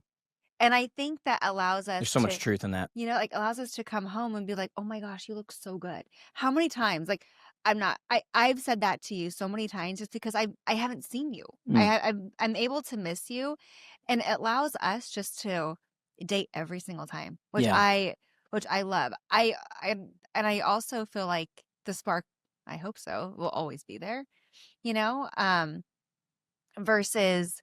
S2: And I think that allows us
S1: There's so much
S2: to,
S1: truth in that.
S2: like allows us to come home and be like, oh my gosh, you look so good. How many times? Like I've said that to you so many times just because I haven't seen you. I'm able to miss you, and it allows us just to date every single time, which
S1: Yeah.
S2: I love. And I also feel like the spark, I hope so, will always be there, versus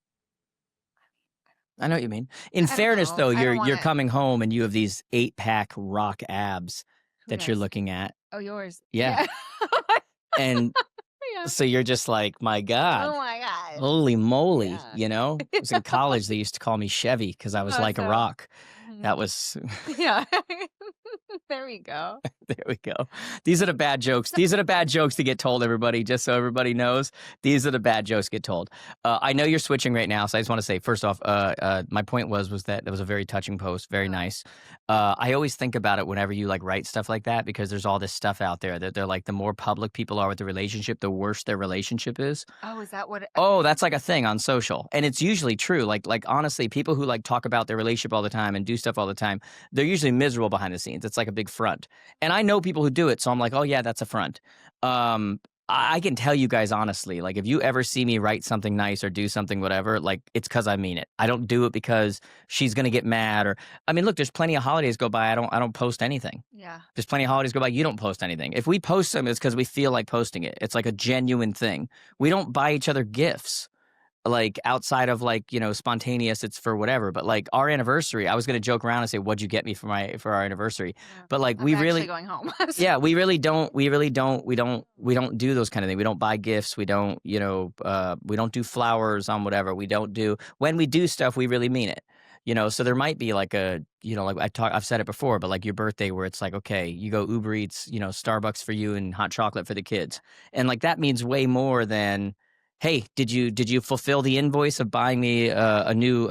S1: I know what you mean. In
S2: I don't
S1: fairness,
S2: know.
S1: though,
S2: I don't
S1: you're
S2: wanna
S1: coming home and you have these 8-pack rock abs
S2: Who
S1: that you're
S2: does?
S1: looking at.
S2: Oh, yours.
S1: Yeah. And
S2: Yeah.
S1: so you're just like, my
S2: Oh
S1: God,
S2: my gosh.
S1: holy moly,
S2: Yeah.
S1: I was in college, they used to call me Chevy because I was like a
S2: Awesome.
S1: rock.
S2: Mhm.
S1: That was,
S2: Yeah. There we go.
S1: there we go. These are the bad jokes. These are the bad jokes to get told, everybody, just so everybody knows. These are the bad jokes get told. I know you're switching right now, so I just want to say, first off, my point was that was a very touching post, very nice. I always think about it whenever you like write stuff like that because there's all this stuff out there that they're like, the more public people are with the relationship, the worse their relationship is.
S2: Oh, is that what?
S1: Oh, that's like a thing on social, and it's usually true. Like honestly, people who like talk about their relationship all the time and do stuff all the time, they're usually miserable behind the scenes. It's like a big front, and I know people who do it, so I'm like, oh yeah, that's a front. I can tell you guys honestly, like if you ever see me write something nice or do something whatever, like it's because I mean it. I don't do it because she's gonna get mad or I mean, look, there's plenty of holidays go by. I don't post anything.
S2: Yeah.
S1: There's plenty of holidays go by. You don't post anything. If we post them, it's because we feel like posting it. It's like a genuine thing. We don't buy each other gifts. Like outside of like, spontaneous, it's for whatever. But like our anniversary, I was gonna joke around and say, what'd you get me for our anniversary?
S2: Yeah.
S1: But like
S2: I'm
S1: we
S2: actually
S1: really
S2: going home.
S1: yeah, we don't do those kind of things. We don't buy gifts. We don't, we don't do flowers on whatever. We don't do when we do stuff, we really mean it. So there might be like a, like I've said it before, but like your birthday where it's like, okay, you go Uber Eats, Starbucks for you and hot chocolate for the kids. And like that means way more than, hey, did you fulfill the invoice of buying me a new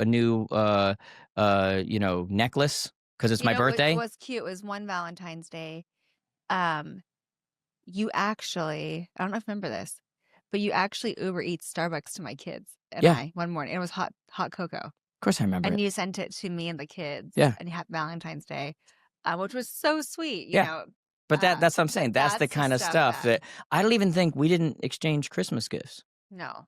S1: necklace because it's my birthday?
S2: It was cute. It was one Valentine's Day. You actually, I don't know if you remember this, but you actually Uber Eats Starbucks to my kids and
S1: Yeah.
S2: I one morning. It was hot cocoa.
S1: Of course I remember
S2: And
S1: it.
S2: you sent it to me and the kids.
S1: Yeah.
S2: And you had Valentine's Day, which was so sweet. You
S1: Yeah.
S2: know.
S1: But that's what I'm saying. That's the kind of stuff that I don't even think we didn't exchange Christmas gifts.
S2: No.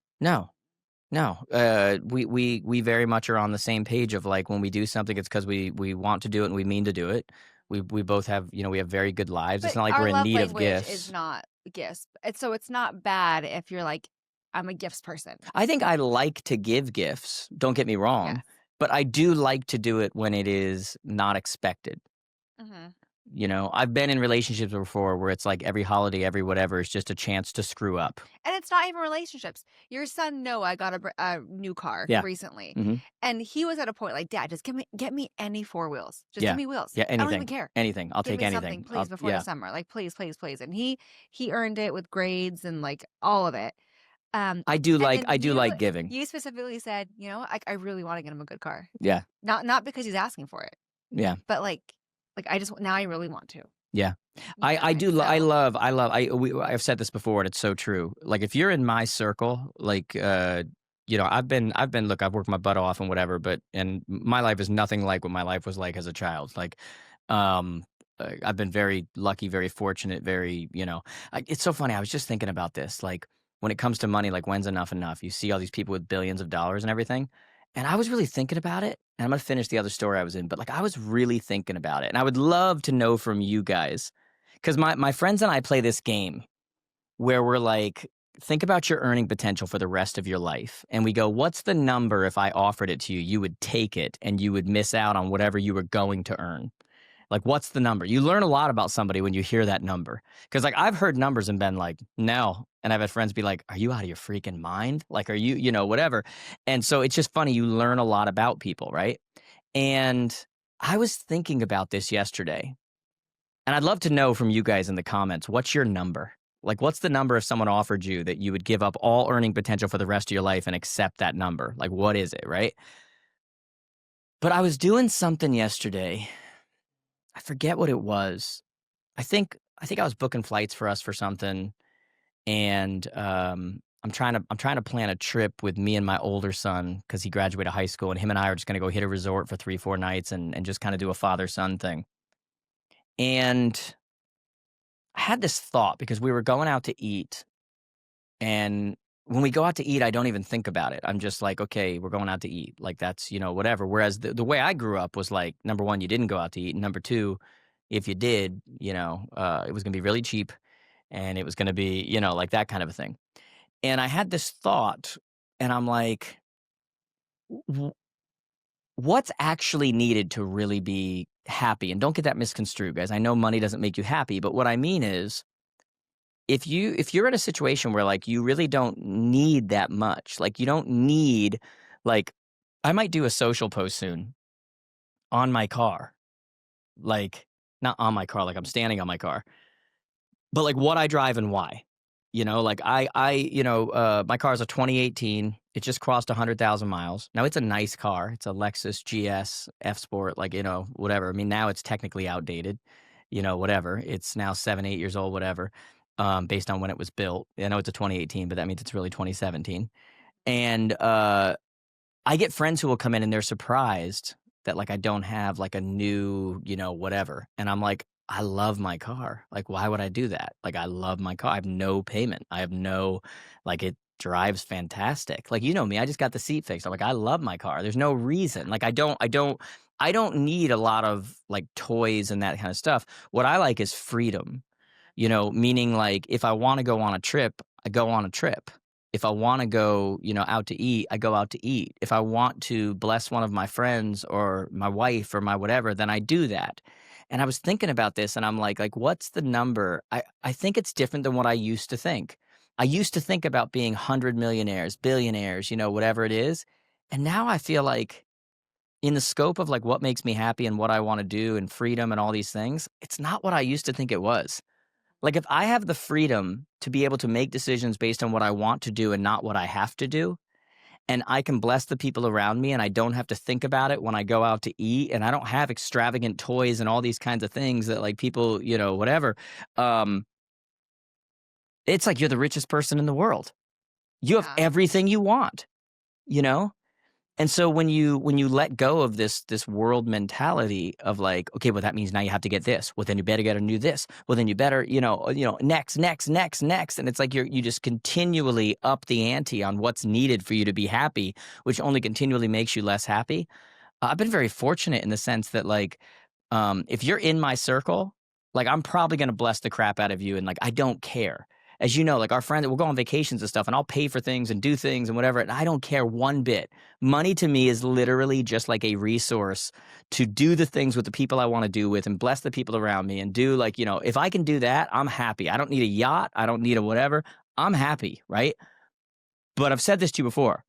S1: We very much are on the same page of like when we do something, it's because we want to do it and we mean to do it. We both have, we have very good lives.
S2: But
S1: it's not like
S2: our
S1: we're in
S2: love
S1: need of
S2: language
S1: gifts.
S2: is not gifts. So it's not bad if you're like, I'm a gifts person.
S1: I think I like to give gifts. Don't get me wrong.
S2: Yes.
S1: But I do like to do it when it is not expected.
S2: Mm-hmm.
S1: I've been in relationships before where it's like every holiday, every whatever is just a chance to screw up.
S2: And it's not even relationships. Your son Noah got a new car recently, and he was at a point like, Dad, just get me any 4 wheels. Just give me wheels.
S1: Yeah, anything.
S2: I don't even care.
S1: Anything. I'll
S2: Give
S1: take
S2: me
S1: anything.
S2: something, please, before the summer. Like, please. And he earned it with grades and like all of it.
S1: I do like giving.
S2: You specifically said, I really want to get him a good car.
S1: Yeah.
S2: Not because he's asking for it.
S1: Yeah.
S2: But like now I really want to.
S1: Yeah. I've said this before and it's so true. Like if you're in my circle, like, I've worked my butt off and whatever, and my life is nothing like what my life was like as a child. Like, I've been very lucky, very fortunate, very, it's so funny. I was just thinking about this. Like when it comes to money, like when's enough? You see all these people with billions of dollars and everything. And I was really thinking about it. And I'm going to finish the other story I was in. But like I was really thinking about it. And I would love to know from you guys. Because my friends and I play this game where we're like, think about your earning potential for the rest of your life. And we go, what's the number if I offered it to you? You would take it and you would miss out on whatever you were going to earn. Like, what's the number? You learn a lot about somebody when you hear that number. Because, like, I've heard numbers and been like, no. And I've had friends be like, are you out of your freaking mind? Like, are you, whatever. And so it's just funny. You learn a lot about people, right? And I was thinking about this yesterday. And I'd love to know from you guys in the comments, what's your number? Like, what's the number if someone offered you that you would give up all earning potential for the rest of your life and accept that number? Like, what is it, right? But I was doing something yesterday. I forget what it was. I think I was booking flights for us for something, and I'm trying to plan a trip with me and my older son because he graduated high school, and him and I are just going to go hit a resort for 3-4 nights and just kind of do a father son thing. And I had this thought because we were going out to eat, and when we go out to eat, I don't even think about it. I'm just like, okay, we're going out to eat. Like that's, whatever. Whereas the way I grew up was like, number one, you didn't go out to eat. And number two, if you did, it was going to be really cheap and it was going to be, like that kind of a thing. And I had this thought and I'm like, "W- what's actually needed to really be happy? And don't get that misconstrued, guys. I know money doesn't make you happy, but what I mean is, if you're in a situation where like you really don't need that much, like you don't need like I might do a social post soon on my car. Like not on my car, like I'm standing on my car. But like what I drive and why. Like my car is a 2018. It just crossed 100,000 miles. Now it's a nice car. It's a Lexus GS F Sport, like, whatever. I mean, now it's technically outdated, whatever. It's now 7, 8 years old, whatever, based on when it was built. I know it's a 2018, but that means it's really 2017. And I get friends who will come in and they're surprised that like I don't have like a new, whatever. And I'm like, I love my car. Like, why would I do that? Like, I love my car. I have no payment. I have no, like, it drives fantastic. Like, you know me, I just got the seat fixed. I'm like, I love my car. There's no reason. Like, I don't need a lot of like toys and that kind of stuff. What I like is freedom, meaning like if I want to go on a trip, I go on a trip. If I want to go, out to eat, I go out to eat. If I want to bless one of my friends or my wife or my whatever, then I do that. And I was thinking about this and I'm like, what's the number? I think it's different than what I used to think. I used to think about being 100 millionaires, billionaires, whatever it is. And now I feel like in the scope of like what makes me happy and what I want to do and freedom and all these things, it's not what I used to think it was. Like if I have the freedom to be able to make decisions based on what I want to do and not what I have to do, and I can bless the people around me and I don't have to think about it when I go out to eat, and I don't have extravagant toys and all these kinds of things that like people, whatever. Um, it's like you're the richest person in the world. You have
S2: Yeah.
S1: everything you want, you know? And so when you let go of this world mentality of like, okay, well that means now you have to get this. Well then you better get a new this. Well then you better, next, and it's like you just continually up the ante on what's needed for you to be happy, which only continually makes you less happy. I've been very fortunate in the sense that like if you're in my circle, like I'm probably gonna bless the crap out of you, and like I don't care. As you know, like our friends, we'll go on vacations and stuff, and I'll pay for things and do things and whatever, and I don't care one bit. Money to me is literally just like a resource to do the things with the people I want to do with and bless the people around me and do like, if I can do that, I'm happy. I don't need a yacht. I don't need a whatever. I'm happy, right? But I've said this to you before.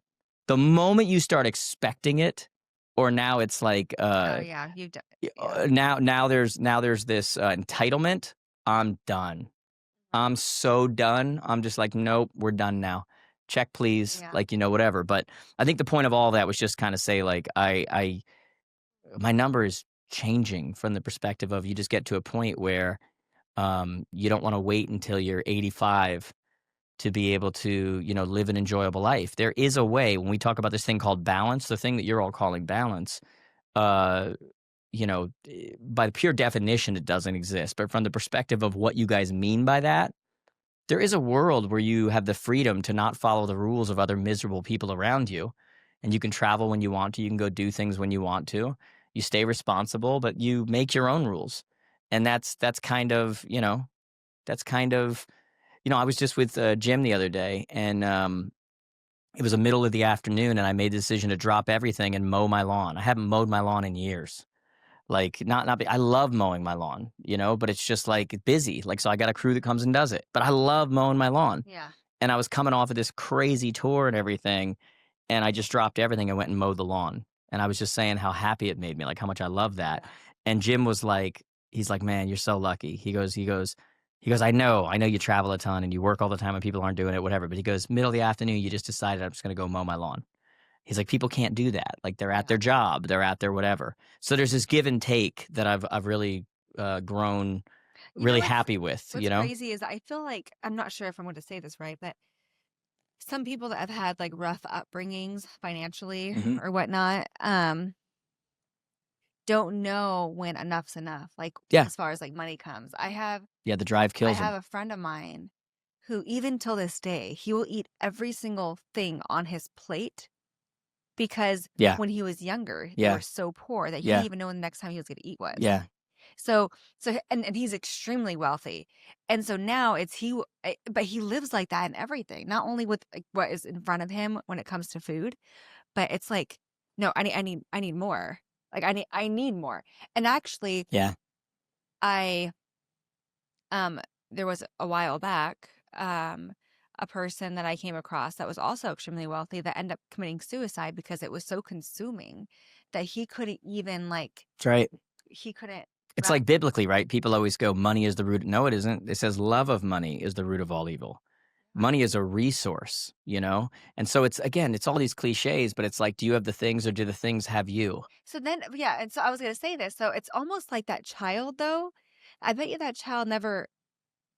S1: The moment you start expecting it, or now it's like
S2: Oh yeah, you've done. Yeah.
S1: now there's this entitlement. I'm done. I'm so done. I'm just like, nope, we're done now. Check, please.
S2: Yeah.
S1: Like, whatever. But I think the point of all that was just kind of say, like, my number is changing from the perspective of you just get to a point where you don't want to wait until you're 85 to be able to, live an enjoyable life. There is a way when we talk about this thing called balance, the thing that you're all calling balance, uh, by the pure definition, it doesn't exist. But from the perspective of what you guys mean by that, there is a world where you have the freedom to not follow the rules of other miserable people around you. And you can travel when you want to. You can go do things when you want to. You stay responsible, but you make your own rules. And that's kind of, I was just with Jim the other day, and it was the middle of the afternoon, and I made the decision to drop everything and mow my lawn. I haven't mowed my lawn in years. Like I love mowing my lawn, but it's just like busy. Like, so I got a crew that comes and does it, but I love mowing my lawn.
S2: Yeah.
S1: And I was coming off of this crazy tour and everything, and I just dropped everything and went and mowed the lawn. And I was just saying how happy it made me, like how much I love that. And Jim was like, he's like, man, you're so lucky. He goes, He goes, I know you travel a ton and you work all the time and people aren't doing it, whatever. But he goes, middle of the afternoon, you just decided I'm just going to go mow my lawn. He's like, people can't do that. Like they're at their job, they're at their whatever. So there's this give and take that I've really grown really happy with,
S2: What's crazy is I feel like, I'm not sure if I'm going to say this right, but some people that have had like rough upbringings financially or whatnot, don't know when enough's enough. Like as far as like money comes,
S1: the drive
S2: I
S1: kills
S2: have
S1: him.
S2: a friend of mine who even till this day, he will eat every single thing on his plate because when he was younger, they were so poor that he didn't even know when the next time he was going to eat was.
S1: Yeah.
S2: So and he's extremely wealthy. And so now but he lives like that in everything, not only with like what is in front of him when it comes to food, but it's like, no, I need more. Like I need more. And actually, I there was a while back, a person that I came across that was also extremely wealthy that ended up committing suicide because it was so consuming that he couldn't even like.
S1: That's right.
S2: He couldn't.
S1: It's like biblically, right? People always go, money is the root. No, it isn't. It says love of money is the root of all evil. Money is a resource, And so it's all these cliches, but it's like, do you have the things or do the things have you?
S2: So then, and so I was going to say this. So it's almost like that child, though. I bet you that child never,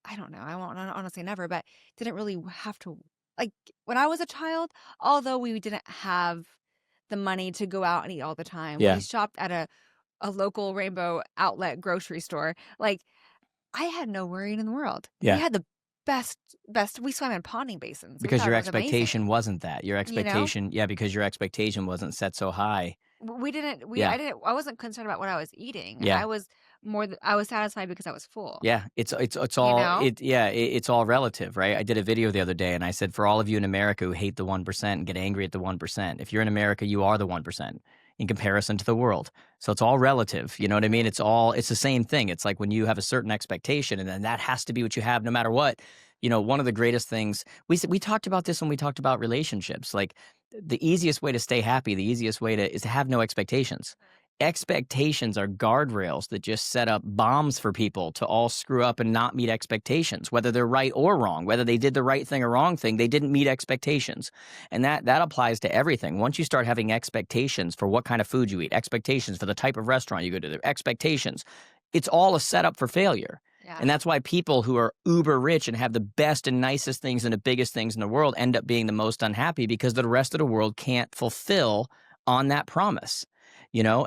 S2: I don't know, I won't honestly never, but didn't really have to, like when I was a child, although we didn't have the money to go out and eat all the time. We shopped at a local Rainbow outlet grocery store. Like I had no worrying in the world.
S1: Yeah.
S2: We had the best, we swam in ponding basins.
S1: Because your expectation wasn't that. Your expectation, because your expectation wasn't set so high.
S2: I wasn't concerned about what I was eating.
S1: Yeah.
S2: I was satisfied because I was full.
S1: Yeah. It's all, it's all relative, right? I did a video the other day and I said, for all of you in America who hate the 1% and get angry at the 1%, if you're in America, you are the 1% in comparison to the world. So it's all relative. You know what I mean? It's the same thing. It's like when you have a certain expectation and then that has to be what you have no matter what. One of the greatest things, we talked about this when we talked about relationships, like the easiest way to stay happy, the easiest way is to have no expectations. Expectations are guardrails that just set up bombs for people to all screw up and not meet expectations, whether they're right or wrong, whether they did the right thing or wrong thing, they didn't meet expectations. And that applies to everything. Once you start having expectations for what kind of food you eat, expectations for the type of restaurant you go to, expectations, it's all a setup for failure. Yeah. And that's why people who are uber rich and have the best and nicest things and the biggest things in the world end up being the most unhappy because the rest of the world can't fulfill on that promise.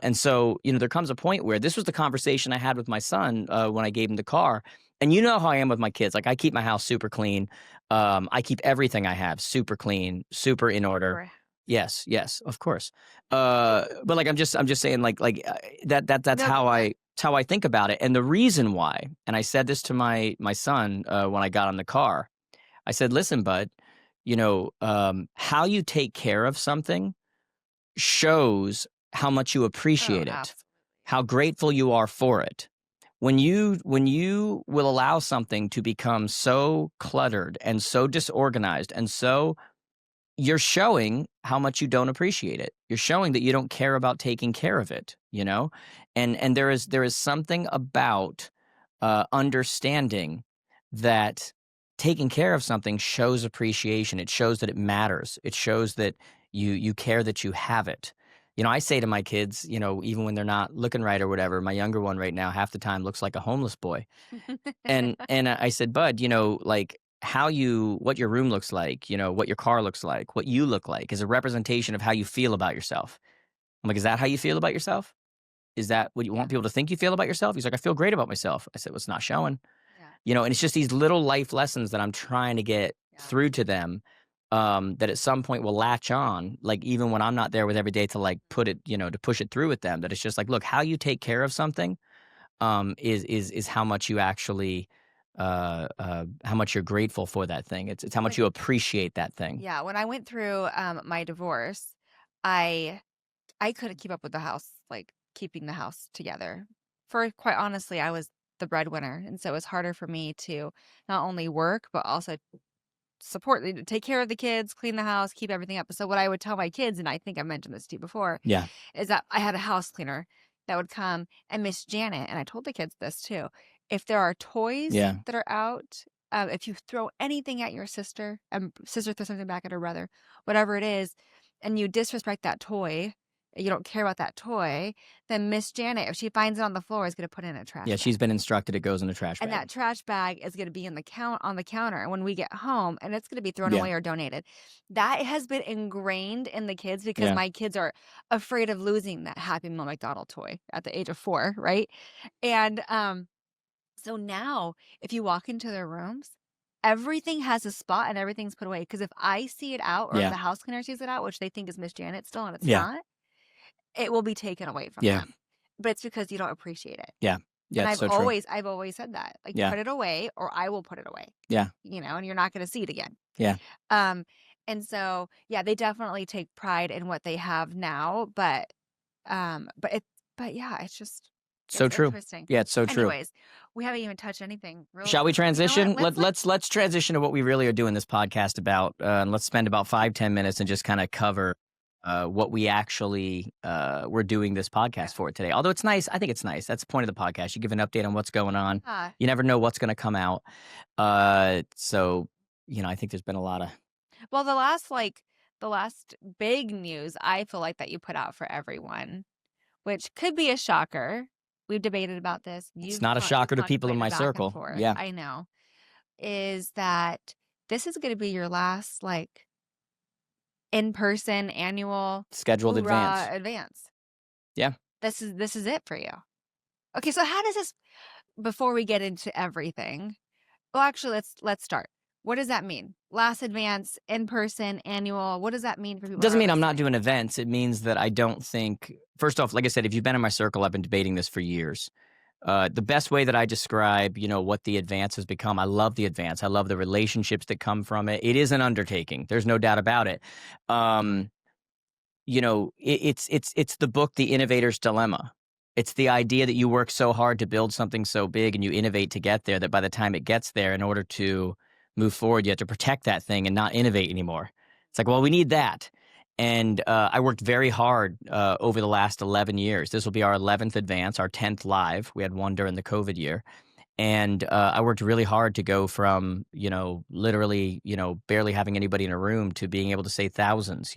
S1: And so, there comes a point where this was the conversation I had with my son when I gave him the car. And you know how I am with my kids. Like I keep my house super clean. I keep everything I have super clean, super in order. Yes, of course. But like I'm just saying that's how I think about it. And the reason why, and I said this to my son when I got on the car, I said, listen, bud, how you take care of something shows how much you appreciate it,
S2: absolutely.
S1: How grateful you are for it. When you will allow something to become so cluttered and so disorganized and so, you're showing how much you don't appreciate it. You're showing that you don't care about taking care of it, and there is something about understanding that taking care of something shows appreciation. It shows that it matters. It shows that you care that you have it. I say to my kids, even when they're not looking right or whatever, my younger one right now, half the time looks like a homeless boy. and I said, bud, like what your room looks like, what your car looks like, what you look like is a representation of how you feel about yourself. I'm like, is that how you feel about yourself? Is that what you want people to think you feel about yourself? He's like, I feel great about myself. I said, well, it's not showing. Yeah. And it's just these little life lessons that I'm trying to get through to them. That at some point will latch on, like even when I'm not there with every day to like put it, to push it through with them, that it's just like, look, how you take care of something is how much you actually, how much you're grateful for that thing. It's how much you appreciate that thing.
S2: Yeah. When I went through my divorce, I couldn't keep up with the house, like keeping the house together. For quite honestly, I was the breadwinner. And so it was harder for me to not only work, but also take care of the kids, clean the house, keep everything up. So what I would tell my kids, and I think I mentioned this to you before, is that I had a house cleaner that would come, and Miss Janet, and I told the kids this too, if there are toys
S1: Yeah.
S2: that are out, if you throw anything at your sister, sister throws something back at her brother, whatever it is, and you disrespect that toy, you don't care about that toy, then Miss Janet, if she finds it on the floor, is going to put it in a trash
S1: Yeah,
S2: bag.
S1: she's been instructed it goes in a trash
S2: And
S1: bag.
S2: that trash bag is going to be on the counter. And when we get home, and it's going to be thrown
S1: Yeah.
S2: away or donated. That has been ingrained in the kids because
S1: Yeah.
S2: my kids are afraid of losing that Happy Meal McDonald toy at the age of 4, right? And so now, if you walk into their rooms, everything has a spot and everything's put away. Because if I see it out, or if
S1: Yeah.
S2: the house cleaner sees it out, which they think is Miss Janet still, and it's
S1: Yeah.
S2: not, it will be taken away from
S1: Yeah.
S2: them. But it's because you don't appreciate it.
S1: Yeah. Yeah,
S2: And
S1: it's so true.
S2: I've always said that, like,
S1: Yeah.
S2: put it away, or I will put it away.
S1: Yeah.
S2: And you're not going to see it again.
S1: Yeah.
S2: And so, yeah, they definitely take pride in what they have now, but yeah, it's just
S1: So
S2: it's
S1: true.
S2: interesting.
S1: Yeah, it's so true.
S2: Anyways, we haven't even touched anything. Really.
S1: Shall we
S2: You know what?
S1: transition?
S2: Let's
S1: Let's transition to what we really are doing this podcast about. And let's spend about 5-10 minutes and just kind of cover what we actually we're doing this podcast for today. Although it's nice, I think it's nice. That's the point of the podcast. You give an update on what's going on. You never know what's going to come out. So I think there's been a lot of.
S2: Well, the last big news I feel like that you put out for everyone, which could be a shocker. We've debated about this.
S1: It's not a shocker to people in my circle. Yeah,
S2: I know. Is that this is going to be your last in-person annual
S1: scheduled
S2: advance?
S1: Yeah.
S2: This is it for you. Okay, so how does this? Before we get into everything, well, actually, let's start. What does that mean? Last advance, in-person, annual. What does that mean for people?
S1: Doesn't mean I'm not doing events. It means that I don't think. First off, like I said, if you've been in my circle, I've been debating this for years. The best way that I describe, what the advance has become, I love the advance. I love the relationships that come from it. It is an undertaking. There's no doubt about it. It's the book, The Innovator's Dilemma. It's the idea that you work so hard to build something so big and you innovate to get there that by the time it gets there, in order to move forward, you have to protect that thing and not innovate anymore. It's like, well, we need that. And I worked very hard over the last 11 years. This will be our 11th advance, our 10th live. We had one during the COVID year. And I worked really hard to go from, literally, barely having anybody in a room to being able to say thousands,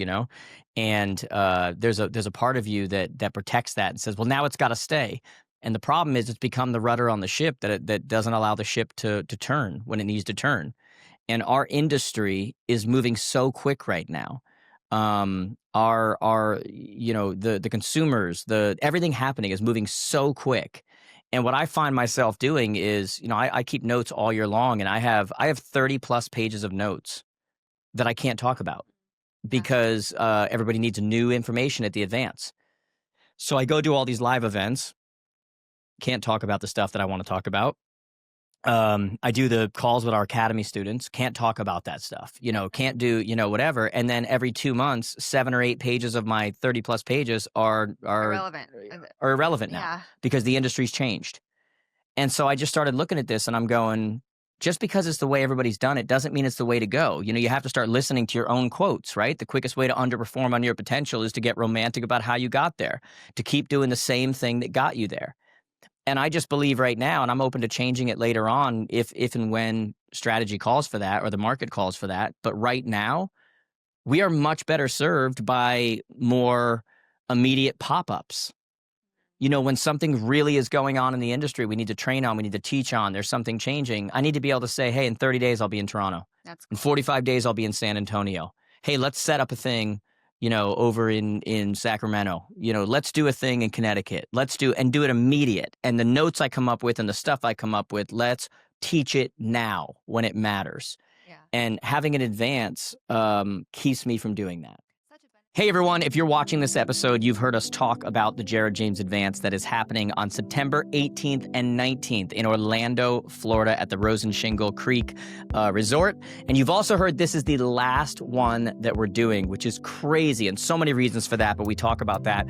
S1: And there's a part of you that protects that and says, well, now it's got to stay. And the problem is it's become the rudder on the ship that doesn't allow the ship to turn when it needs to turn. And our industry is moving so quick right now. The consumers, everything happening is moving so quick. And what I find myself doing is, I keep notes all year long, and I have 30 plus pages of notes that I can't talk about because everybody needs new information at the advance. So I go do all these live events, can't talk about the stuff that I want to talk about. I do the calls with our academy students, can't talk about that stuff, can't do, whatever. And then every 2 months, 7 or 8 pages of my 30 plus pages are irrelevant now because the industry's changed. And so I just started looking at this and I'm going, just because it's the way everybody's done it doesn't mean it's the way to go. You have to start listening to your own quotes, right? The quickest way to underperform on your potential is to get romantic about how you got there, to keep doing the same thing that got you there. And I just believe right now, and I'm open to changing it later on if and when strategy calls for that or the market calls for that. But right now, we are much better served by more immediate pop-ups. When something really is going on in the industry, we need to train on, we need to teach on, there's something changing. I need to be able to say, hey, in 30 days, I'll be in Toronto.
S2: That's cool.
S1: In 45 days, I'll be in San Antonio. Hey, let's set up a thing over in Sacramento, let's do a thing in Connecticut. Do it immediate. And the notes I come up with and the stuff I come up with, let's teach it now when it matters.
S2: Yeah.
S1: And having an advance keeps me from doing that. Hey everyone, if you're watching this episode, you've heard us talk about the Jared James Advance that is happening on September 18th and 19th in Orlando, Florida at the Rose and Shingle Creek Resort. And you've also heard this is the last one that we're doing, which is crazy and so many reasons for that, but we talk about that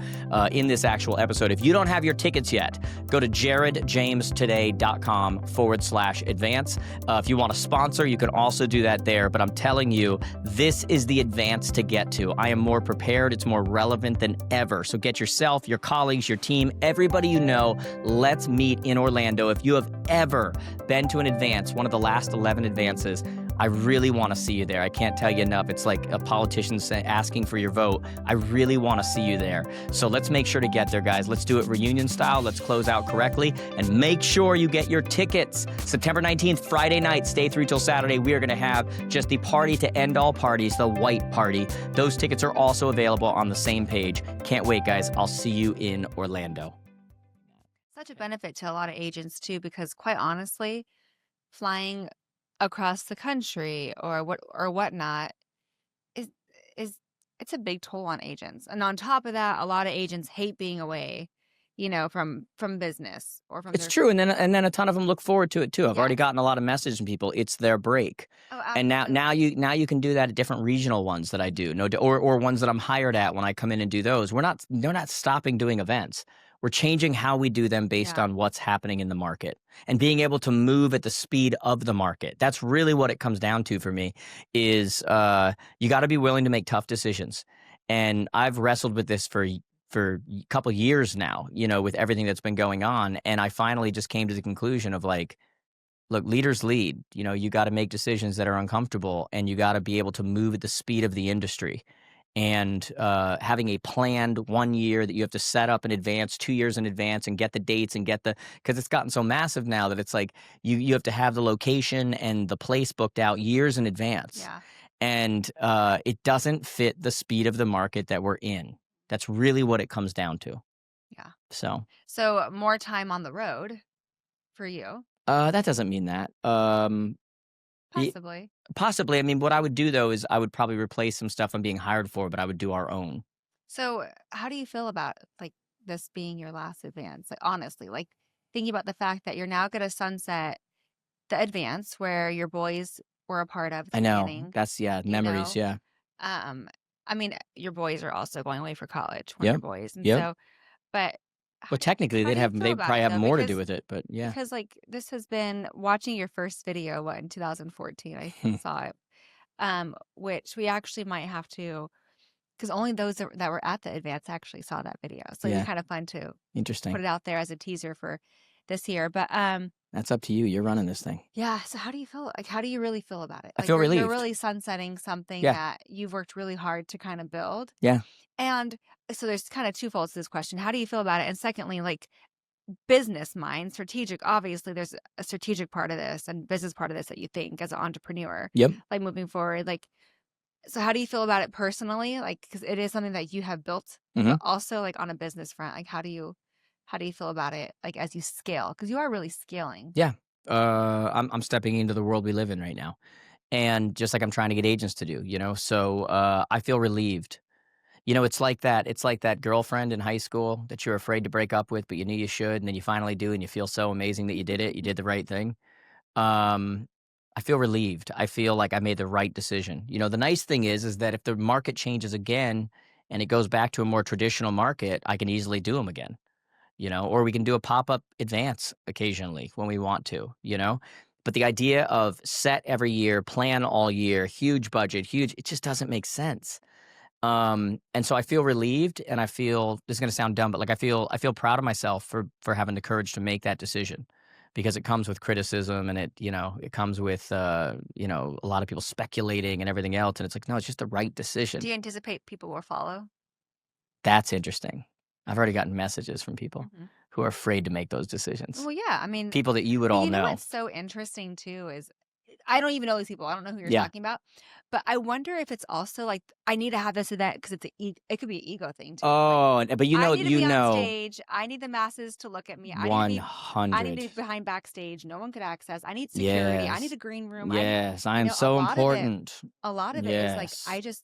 S1: in this actual episode. If you don't have your tickets yet, go to jaredjamestoday.com/advance. If you want to sponsor, you can also do that there, but I'm telling you, this is the advance to get to. I am more prepared. It's more relevant than ever. So get yourself, your colleagues, your team, everybody you know. Let's meet in Orlando. If you have ever been to an advance, one of the last 11 advances, I really want to see you there. I can't tell you enough. It's like a politician asking for your vote. I really want to see you there. So let's make sure to get there, guys. Let's do it reunion style. Let's close out correctly. And make sure you get your tickets. September 19th, Friday night. Stay through till Saturday. We are going to have just the party to end all parties, the white party. Those tickets are also available on the same page. Can't wait, guys. I'll see you in Orlando.
S2: Such a benefit to a lot of agents, too, because quite honestly, flying across the country or whatnot is it's a big toll on agents. And on top of that, a lot of agents hate being away, from business or from
S1: It's
S2: their
S1: true, and then a ton of them look forward to it too. I've already
S2: Yes.
S1: gotten a lot of messages from people. It's their break,
S2: Oh,
S1: and
S2: absolutely.
S1: now you can do that at different regional ones that I do, or ones that I'm hired at when I come in and do those. They're not stopping doing events. We're changing how we do them based
S2: Yeah.
S1: on what's happening in the market and being able to move at the speed of the market. That's really what it comes down to for me. Is you got to be willing to make tough decisions, and I've wrestled with this for a couple years now, with everything that's been going on. And I finally just came to the conclusion of like, look, leaders lead. You got to make decisions that are uncomfortable, and you got to be able to move at the speed of the industry. And having a planned 1 year that you have to set up in advance, 2 years in advance, and get the dates and because it's gotten so massive now that it's like you have to have the location and the place booked out years in advance.
S2: Yeah.
S1: And it doesn't fit the speed of the market that we're in. That's really what it comes down to.
S2: Yeah.
S1: So
S2: more time on the road for you,
S1: that doesn't mean that. y-
S2: possibly.
S1: Possibly. I mean, what I would do though is I would probably replace some stuff I'm being hired for, but I would do our own.
S2: So how do you feel about like this being your last advance? Like honestly, like thinking about the fact that you're now going to sunset the advance where your boys were a part of at the
S1: I know.
S2: beginning,
S1: That's
S2: you
S1: memories.
S2: know.
S1: Yeah.
S2: Um, I mean, your boys are also going away for college, one of your
S1: Yep.
S2: boys, and
S1: Yep.
S2: so, but
S1: Well, technically,
S2: how do you feel
S1: they'd
S2: about
S1: probably
S2: it
S1: have
S2: though?
S1: more to do with it, but yeah.
S2: Because like this has been watching your first video, what in 2014, I saw it, which we actually might have to, because only those that were at the advance actually saw that video, so it'd be
S1: Yeah.
S2: kind of fun to put
S1: Interesting.
S2: it out there as a teaser for this year. But
S1: That's up to you. You're running this thing.
S2: yeah. So how do you feel? Like, how do you really feel about it?
S1: I
S2: Like
S1: feel
S2: you're
S1: relieved.
S2: really sunsetting something
S1: Yeah.
S2: that you've worked really hard to kind of build.
S1: Yeah.
S2: And so there's kind of twofold to this question. How do you feel about it? And secondly, like business mind, strategic, obviously there's a strategic part of this and business part of this that you think as an entrepreneur,
S1: Yep.
S2: like moving forward, like, so how do you feel about it personally? Like, because it is something that you have built,
S1: Mhm.
S2: but also like on a business front, like how do you feel about it? Like as you scale, because you are really scaling.
S1: Yeah. I'm stepping into the world we live in right now, and just like I'm trying to get agents to do, So I feel relieved. It's like that. It's like that girlfriend in high school that you're afraid to break up with, but you knew you should, and then you finally do, and you feel so amazing that you did it. You did the right thing. Um, I feel relieved. I feel like I made the right decision. The nice thing is that if the market changes again and it goes back to a more traditional market, I can easily do them again. Or we can do a pop-up advance occasionally when we want to. But the idea of set every year, plan all year, huge budget, it just doesn't make sense. And so I feel relieved, and I feel, this is going to sound dumb, but like I feel proud of myself for having the courage to make that decision, because it comes with criticism, and it comes with a lot of people speculating and everything else, and it's like, no, it's just the right decision.
S2: Do you anticipate people will follow?
S1: That's interesting. I've already gotten messages from people
S2: Mhm.
S1: who are afraid to make those decisions.
S2: Well, yeah. I mean,
S1: People that you would
S2: but
S1: all
S2: you know
S1: know.
S2: what's so interesting too is I don't even know these people. I don't know who you're
S1: Yeah.
S2: talking about, but I wonder if it's also like I need to have this event because it could be an ego thing too. Like,
S1: Oh, but
S2: I need to be on
S1: know,
S2: stage. I need the masses to look at me. I need to be
S1: 100.
S2: behind backstage. No one could access. I need security. I need
S1: Yes.
S2: a green room.
S1: Yes, I am
S2: a
S1: so
S2: lot of it,
S1: important.
S2: a lot of it is like
S1: Yes.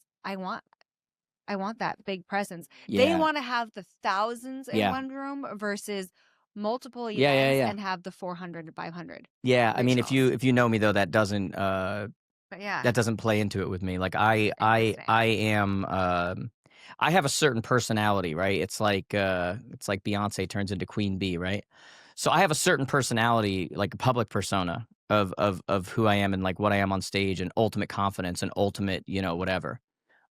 S2: I want that big presence. They
S1: Yeah.
S2: want to have the thousands in
S1: Yeah.
S2: one room versus multiple events
S1: Yeah.
S2: and have the 400 to 500
S1: Yeah, I mean, if
S2: regionals.
S1: you know me though, that doesn't
S2: But yeah,
S1: play into it with me. Like I
S2: interesting.
S1: am I have a certain personality, right? It's like Beyonce turns into Queen Bee, right? So I have a certain personality, like a public persona of who I am and like what I am on stage, and ultimate confidence and ultimate, whatever.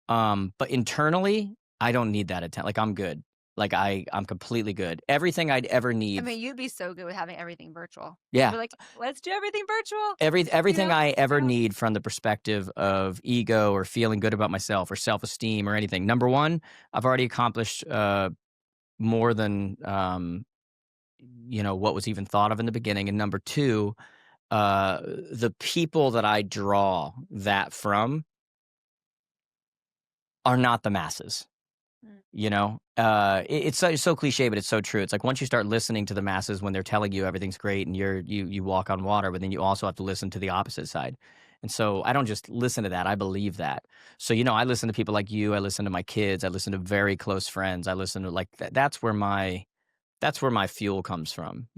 S1: But internally, I don't need that attention. Like I'm good. Like I'm completely good. Everything I'd ever
S2: I
S1: need.
S2: mean, you'd be so good with having everything virtual.
S1: Yeah.
S2: You're like, let's do everything virtual.
S1: Everything I ever
S2: so-
S1: need from the perspective of ego or feeling good about myself or self-esteem or anything. Number one, I've already accomplished more than what was even thought of in the beginning. And number two, the people that I draw that from are not the masses. It's so cliche, but it's so true. It's like once you start listening to the masses when they're telling you everything's great and you walk on water, but then you also have to listen to the opposite side. And so I don't just listen to that, I believe that. So I listen to people like you, I listen to my kids, I listen to very close friends, I listen to like that's where my fuel comes from.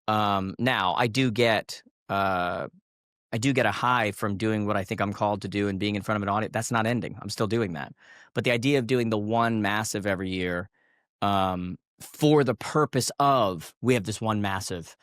S1: Now I do get a high from doing what I think I'm called to do and being in front of an audience. That's not ending. I'm still doing that. But the idea of doing the one massive every year for the purpose of we have this one massive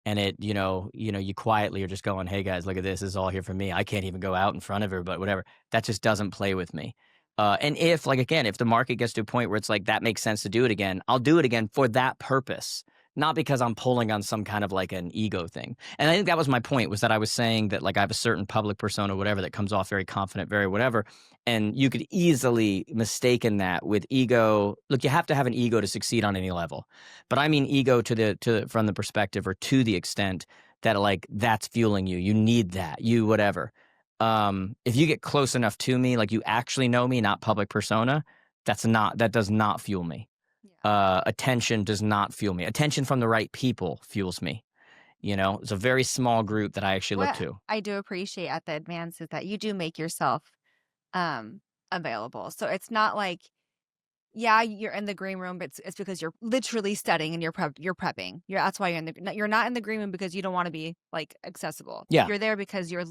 S1: and it, you quietly are just going, hey guys, look at this. This is all here for me. I can't even go out in front of her, but whatever. That just doesn't play with me. And if the market gets to a point where it's like that makes sense to do it again, I'll do it again for that purpose. Not because I'm pulling on some kind of like an ego thing. And I think that was my point, was that I was saying that like I have a certain public persona, whatever, that comes off very confident, very whatever. And you could easily mistaken that with ego. Look, you have to have an ego to succeed on any level. But I mean ego from the perspective or to the extent that like that's fueling you. You need that, you whatever. If you get close enough to me, like you actually know me, not public persona, that does not fuel me. Attention does not fuel me. Attention from the right people fuels me. It's a very small group that I actually look to.
S2: I do appreciate at the advances that you do make yourself available. So it's not like, yeah, you're in the green room, but it's because you're literally studying and you're prepping. That's why you're not in the green room because you don't want to be like accessible.
S1: Yeah.
S2: You're there because you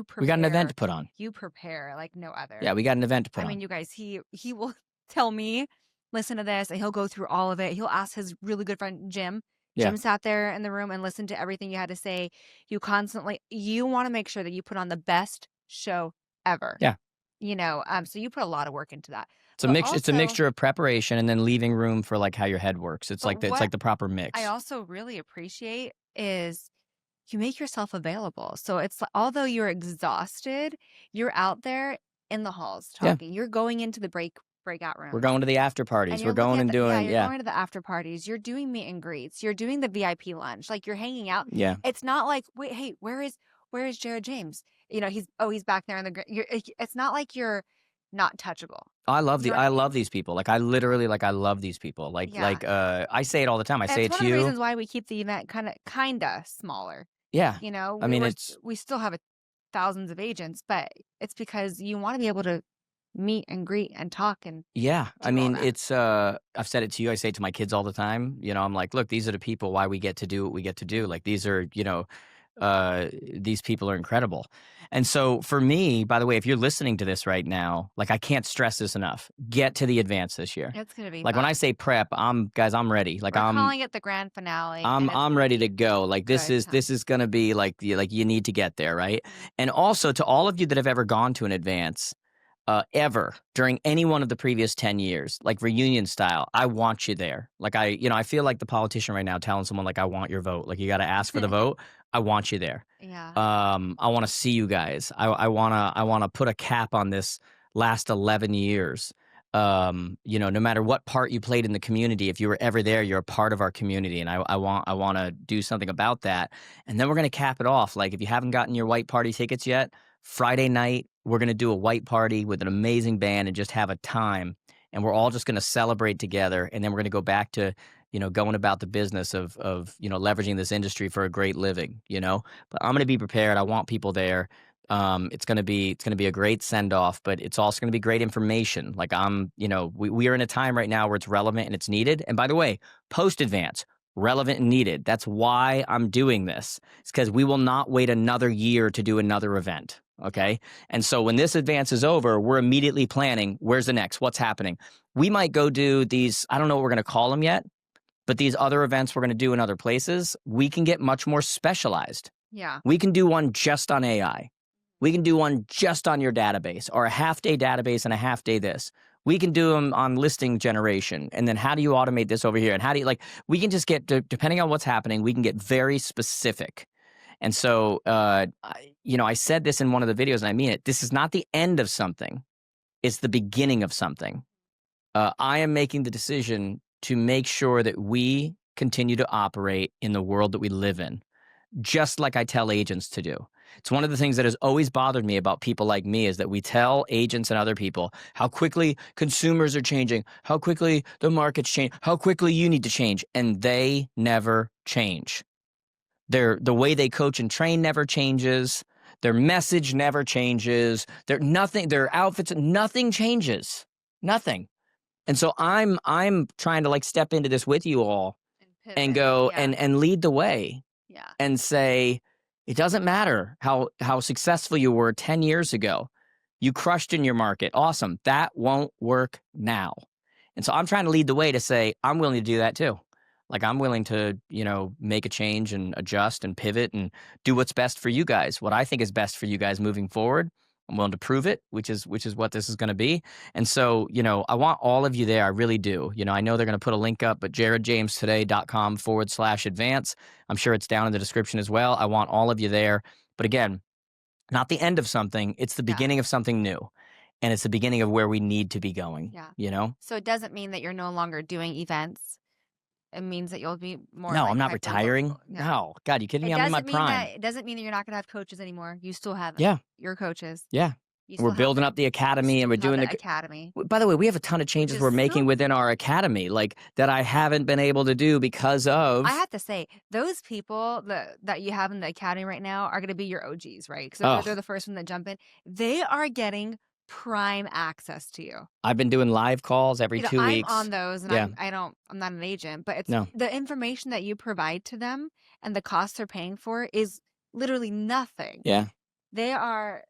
S2: prepare.
S1: We got an event to put on.
S2: You prepare like no other.
S1: Yeah, we got an event to put on.
S2: I mean, you guys, he will tell me, listen to this, and he'll go through all of it. He'll ask his really good friend, Jim.
S1: Yeah.
S2: Jim sat there in the room and listened to everything you had to say. You want to make sure that you put on the best show ever.
S1: Yeah.
S2: So you put a lot of work into that.
S1: It's a mixture of preparation and then leaving room for like how your head works. It's like it's like the proper mix.
S2: I also really appreciate is you make yourself available. So it's like, although you're exhausted, you're out there in the halls talking. Yeah. You're going into the breakout room.
S1: We're going to the after parties. We're going and doing.
S2: You're going to the after parties. You're doing meet and greets. You're doing the VIP lunch. Like you're hanging out.
S1: Yeah.
S2: It's not like, wait, hey, where is Jared James? He's back there in the. It's not like you're not touchable.
S1: I love these people. Like I literally I love these people. I say it all the time. I say it to you. It's one of the reasons
S2: why we keep the event kind of smaller.
S1: Yeah.
S2: We still have thousands of agents, but it's because you want to be able to meet and greet and talk and
S1: it's I've said it to you, I say it to my kids all the time. I'm like, look, these are the people why we get to do what we get to do. Like these are, these people are incredible. And so for me, by the way, if you're listening to this right now, like I can't stress this enough. Get to the advance this year.
S2: It's gonna be
S1: like fun. When I say prep, I'm ready. Like I'm
S2: calling it the grand finale.
S1: I'm ready to go. Like this is gonna be like you need to get there, right? And also to all of you that have ever gone to an advance, ever during any one of the previous 10 years, like reunion style, I want you there. Like I feel like the politician right now telling someone like, I want your vote. Like you got to ask for the vote. I want you there.
S2: Yeah.
S1: I want to see you guys. I want to put a cap on this last 11 years. No matter what part you played in the community, if you were ever there, you're a part of our community. And I want to do something about that. And then we're going to cap it off. Like if you haven't gotten your white party tickets yet, Friday night, we're going to do a white party with an amazing band and just have a time. And we're all just going to celebrate together. And then we're going to go back to, going about the business of leveraging this industry for a great living, But I'm going to be prepared. I want people there. It's going to be a great send off, but it's also going to be great information. Like we are in a time right now where it's relevant and it's needed. And by the way, post advance, relevant and needed. That's why I'm doing this. It's because we will not wait another year to do another event. Okay. And so when this advance is over, we're immediately planning, where's the next? What's happening? We might go do these, I don't know what we're going to call them yet, but these other events we're going to do in other places, we can get much more specialized.
S2: Yeah.
S1: We can do one just on AI. We can do one just on your database, or a half-day database and a half-day this. We can do them on listing generation. And then how do you automate this over here? And how do you, like, we can just get, depending on what's happening, we can get very specific. And so, I said this in one of the videos, and I mean it. This is not the end of something. It's the beginning of something. I am making the decision to make sure that we continue to operate in the world that we live in, just like I tell agents to do. It's one of the things that has always bothered me about people like me is that we tell agents and other people how quickly consumers are changing, how quickly the market's change, how quickly you need to change, and they never change. The way they coach and train never changes. Their message never changes. Their outfits, nothing changes. Nothing. And so I'm trying to like step into this with you all and go and lead the way.
S2: Yeah.
S1: And say, it doesn't matter how successful you were 10 years ago. You crushed in your market. Awesome. That won't work now. And so I'm trying to lead the way to say, I'm willing to do that too. Like I'm willing to, make a change and adjust and pivot and do what's best for you guys. What I think is best for you guys moving forward. I'm willing to prove it, which is what this is going to be. And so, I want all of you there. I really do. I know they're going to put a link up, but jaredjamestoday.com/advance. I'm sure it's down in the description as well. I want all of you there. But again, not the end of something. It's the beginning of something new. And it's the beginning of where we need to be going.
S2: Yeah. So it doesn't mean that you're no longer doing events. It means that you'll be more.
S1: No, I'm not retiring. No. God, you kidding me? I'm in my prime.
S2: It doesn't mean that you're not going to have coaches anymore. You still have your coaches.
S1: Yeah. We're building up the academy and we're doing the
S2: academy.
S1: By the way, we have a ton of changes we're making within our academy, like that I haven't been able to do because of.
S2: I have to say, those people that you have in the academy right now are going to be your OGs, right? Because they're the first one that jump in. They are getting prime access to you.
S1: I've been doing live calls every 2 weeks.
S2: I'm on those, and I'm not an agent, but it's the information that you provide to them and the cost they're paying for is literally nothing.
S1: Yeah.
S2: They are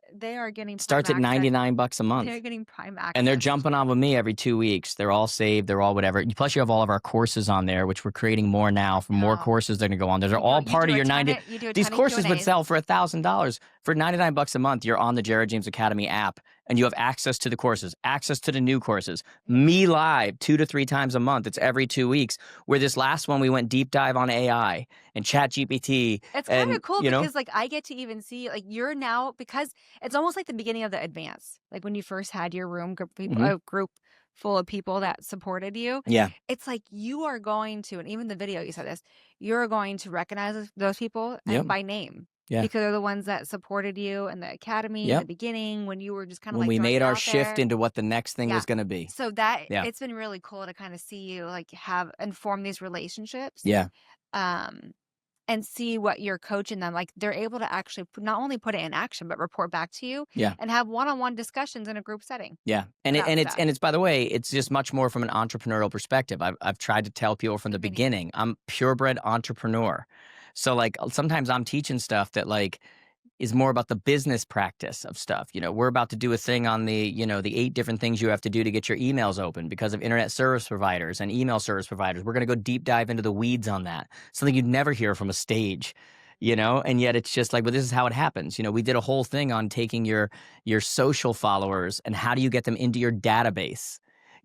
S2: getting
S1: starts at $99 a month.
S2: They're getting prime access.
S1: And they're jumping on with me every 2 weeks. They're all saved. They're all whatever. Plus, you have all of our courses on there, which we're creating more now for more courses that are going to go on. Those are all part of your 90. These courses would sell for $1,000. For $99 a month, you're on the Jared James Academy app, and you have access to the courses, access to the new courses. Me live 2 to 3 times a month. It's every 2 weeks. Where this last one, we went deep dive on AI and ChatGPT.
S2: It's kind of cool because like I get to even see like you're now, because it's almost like the beginning of the advance. Like when you first had your room group, a group full of people that supported you.
S1: Yeah.
S2: It's like you are going to, and even the video you said this, you're going to recognize those people by name.
S1: Yeah.
S2: Because they're the ones that supported you in the academy in the beginning when you were just kind of
S1: when we made our shift
S2: there.
S1: into what the next thing was going to be.
S2: So it's been really cool to kind of see you like form these relationships.
S1: Yeah.
S2: And see what you're coaching them. Like they're able to actually not only put it in action, but report back to you.
S1: Yeah.
S2: And have one-on-one discussions in a group setting.
S1: Yeah. And it's by the way, it's just much more from an entrepreneurial perspective. I've tried to tell people from the beginning, I'm purebred entrepreneur. So like sometimes I'm teaching stuff that like is more about the business practice of stuff. We're about to do a thing on the 8 different things you have to do to get your emails open because of internet service providers and email service providers. We're going to go deep dive into the weeds on that. Something you'd never hear from a stage, and yet it's just like, well, this is how it happens. We did a whole thing on taking your social followers and how do you get them into your database.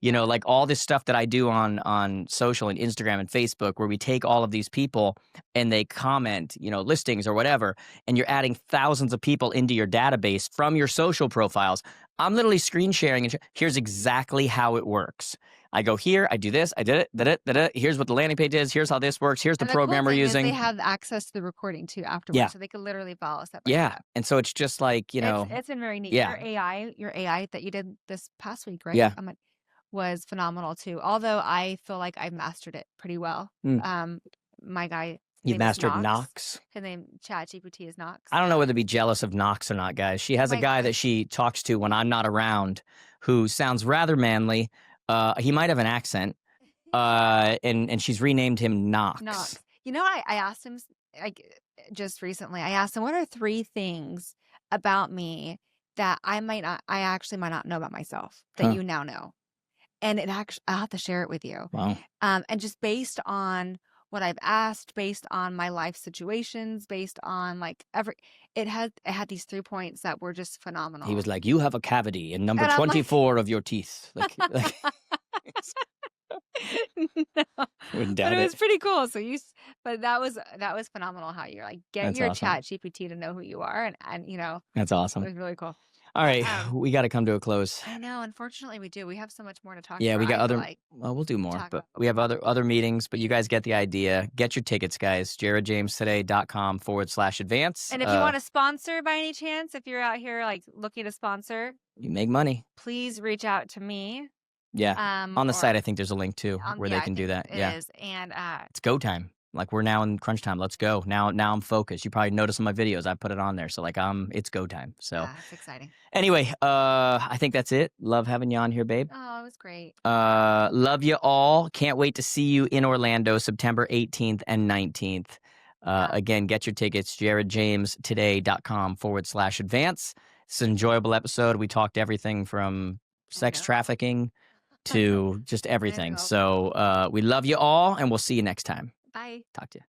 S1: Like all this stuff that I do on social and Instagram and Facebook where we take all of these people and they comment, listings or whatever, and you're adding thousands of people into your database from your social profiles. I'm literally screen sharing and here's exactly how it works. I go here, I do this, I did it, here's what the landing page is, here's how this works, here's the program we're using.
S2: They have access to the recording too afterwards, so they can literally follow step by step.
S1: And so it's just like,
S2: It's been very neat. Your AI that you did this past week, right?
S1: Yeah.
S2: Was phenomenal too. Although I feel like I've mastered it pretty well. My guy,
S1: you've mastered Knox.
S2: His name ChatGPT is Knox.
S1: I don't know whether to be jealous of Knox or not, guys. She has a guy that she talks to when I'm not around, who sounds rather manly. He might have an accent, and she's renamed him Knox.
S2: Knox. I asked him just recently. I asked him, what are 3 things about me that I actually might not know about myself that you now know? And I'll have to share it with you.
S1: Wow.
S2: And just based on what I've asked, based on my life situations, based on like it had these 3 points that were just phenomenal.
S1: He was like, "You have a cavity in number
S2: And I'm like-
S1: 24 of your teeth." Like
S2: No,
S1: wouldn't
S2: but
S1: doubt
S2: it was
S1: it.
S2: pretty cool. So but that was phenomenal. How you're like, get
S1: That's
S2: your
S1: awesome.
S2: chat GPT to know who you are, and you know,
S1: That's
S2: it
S1: awesome.
S2: was really cool.
S1: All right,
S2: Um,
S1: we got to come to a close.
S2: I know. Unfortunately, we do. We have so much more to talk
S1: Yeah,
S2: about.
S1: we got
S2: I feel
S1: other.
S2: like
S1: Well, we'll do more,
S2: talk
S1: but
S2: about
S1: we have
S2: more.
S1: other meetings. But you guys get the idea. Get your tickets, guys. JaredJamesToday.com/advance.
S2: And if you want to sponsor by any chance, if you're out here like looking to sponsor,
S1: you make money.
S2: please reach out to me.
S1: Yeah, on the site, I think there's a link too where they can do that.
S2: It
S1: Yeah,
S2: is. And
S1: it's go time. Like we're now in crunch time. Let's go. Now I'm focused. You probably noticed in my videos I put it on there. So like it's go time. So
S2: it's exciting.
S1: anyway, I think that's it. Love having you on here, babe.
S2: Oh, it was great.
S1: Love you all. Can't wait to see you in Orlando, September 18th and 19th. Again, get your tickets, JaredJamesToday.com/advance. It's an enjoyable episode. We talked everything from sex trafficking to just everything. So we love you all, and we'll see you next time.
S2: Bye.
S1: Talk to you.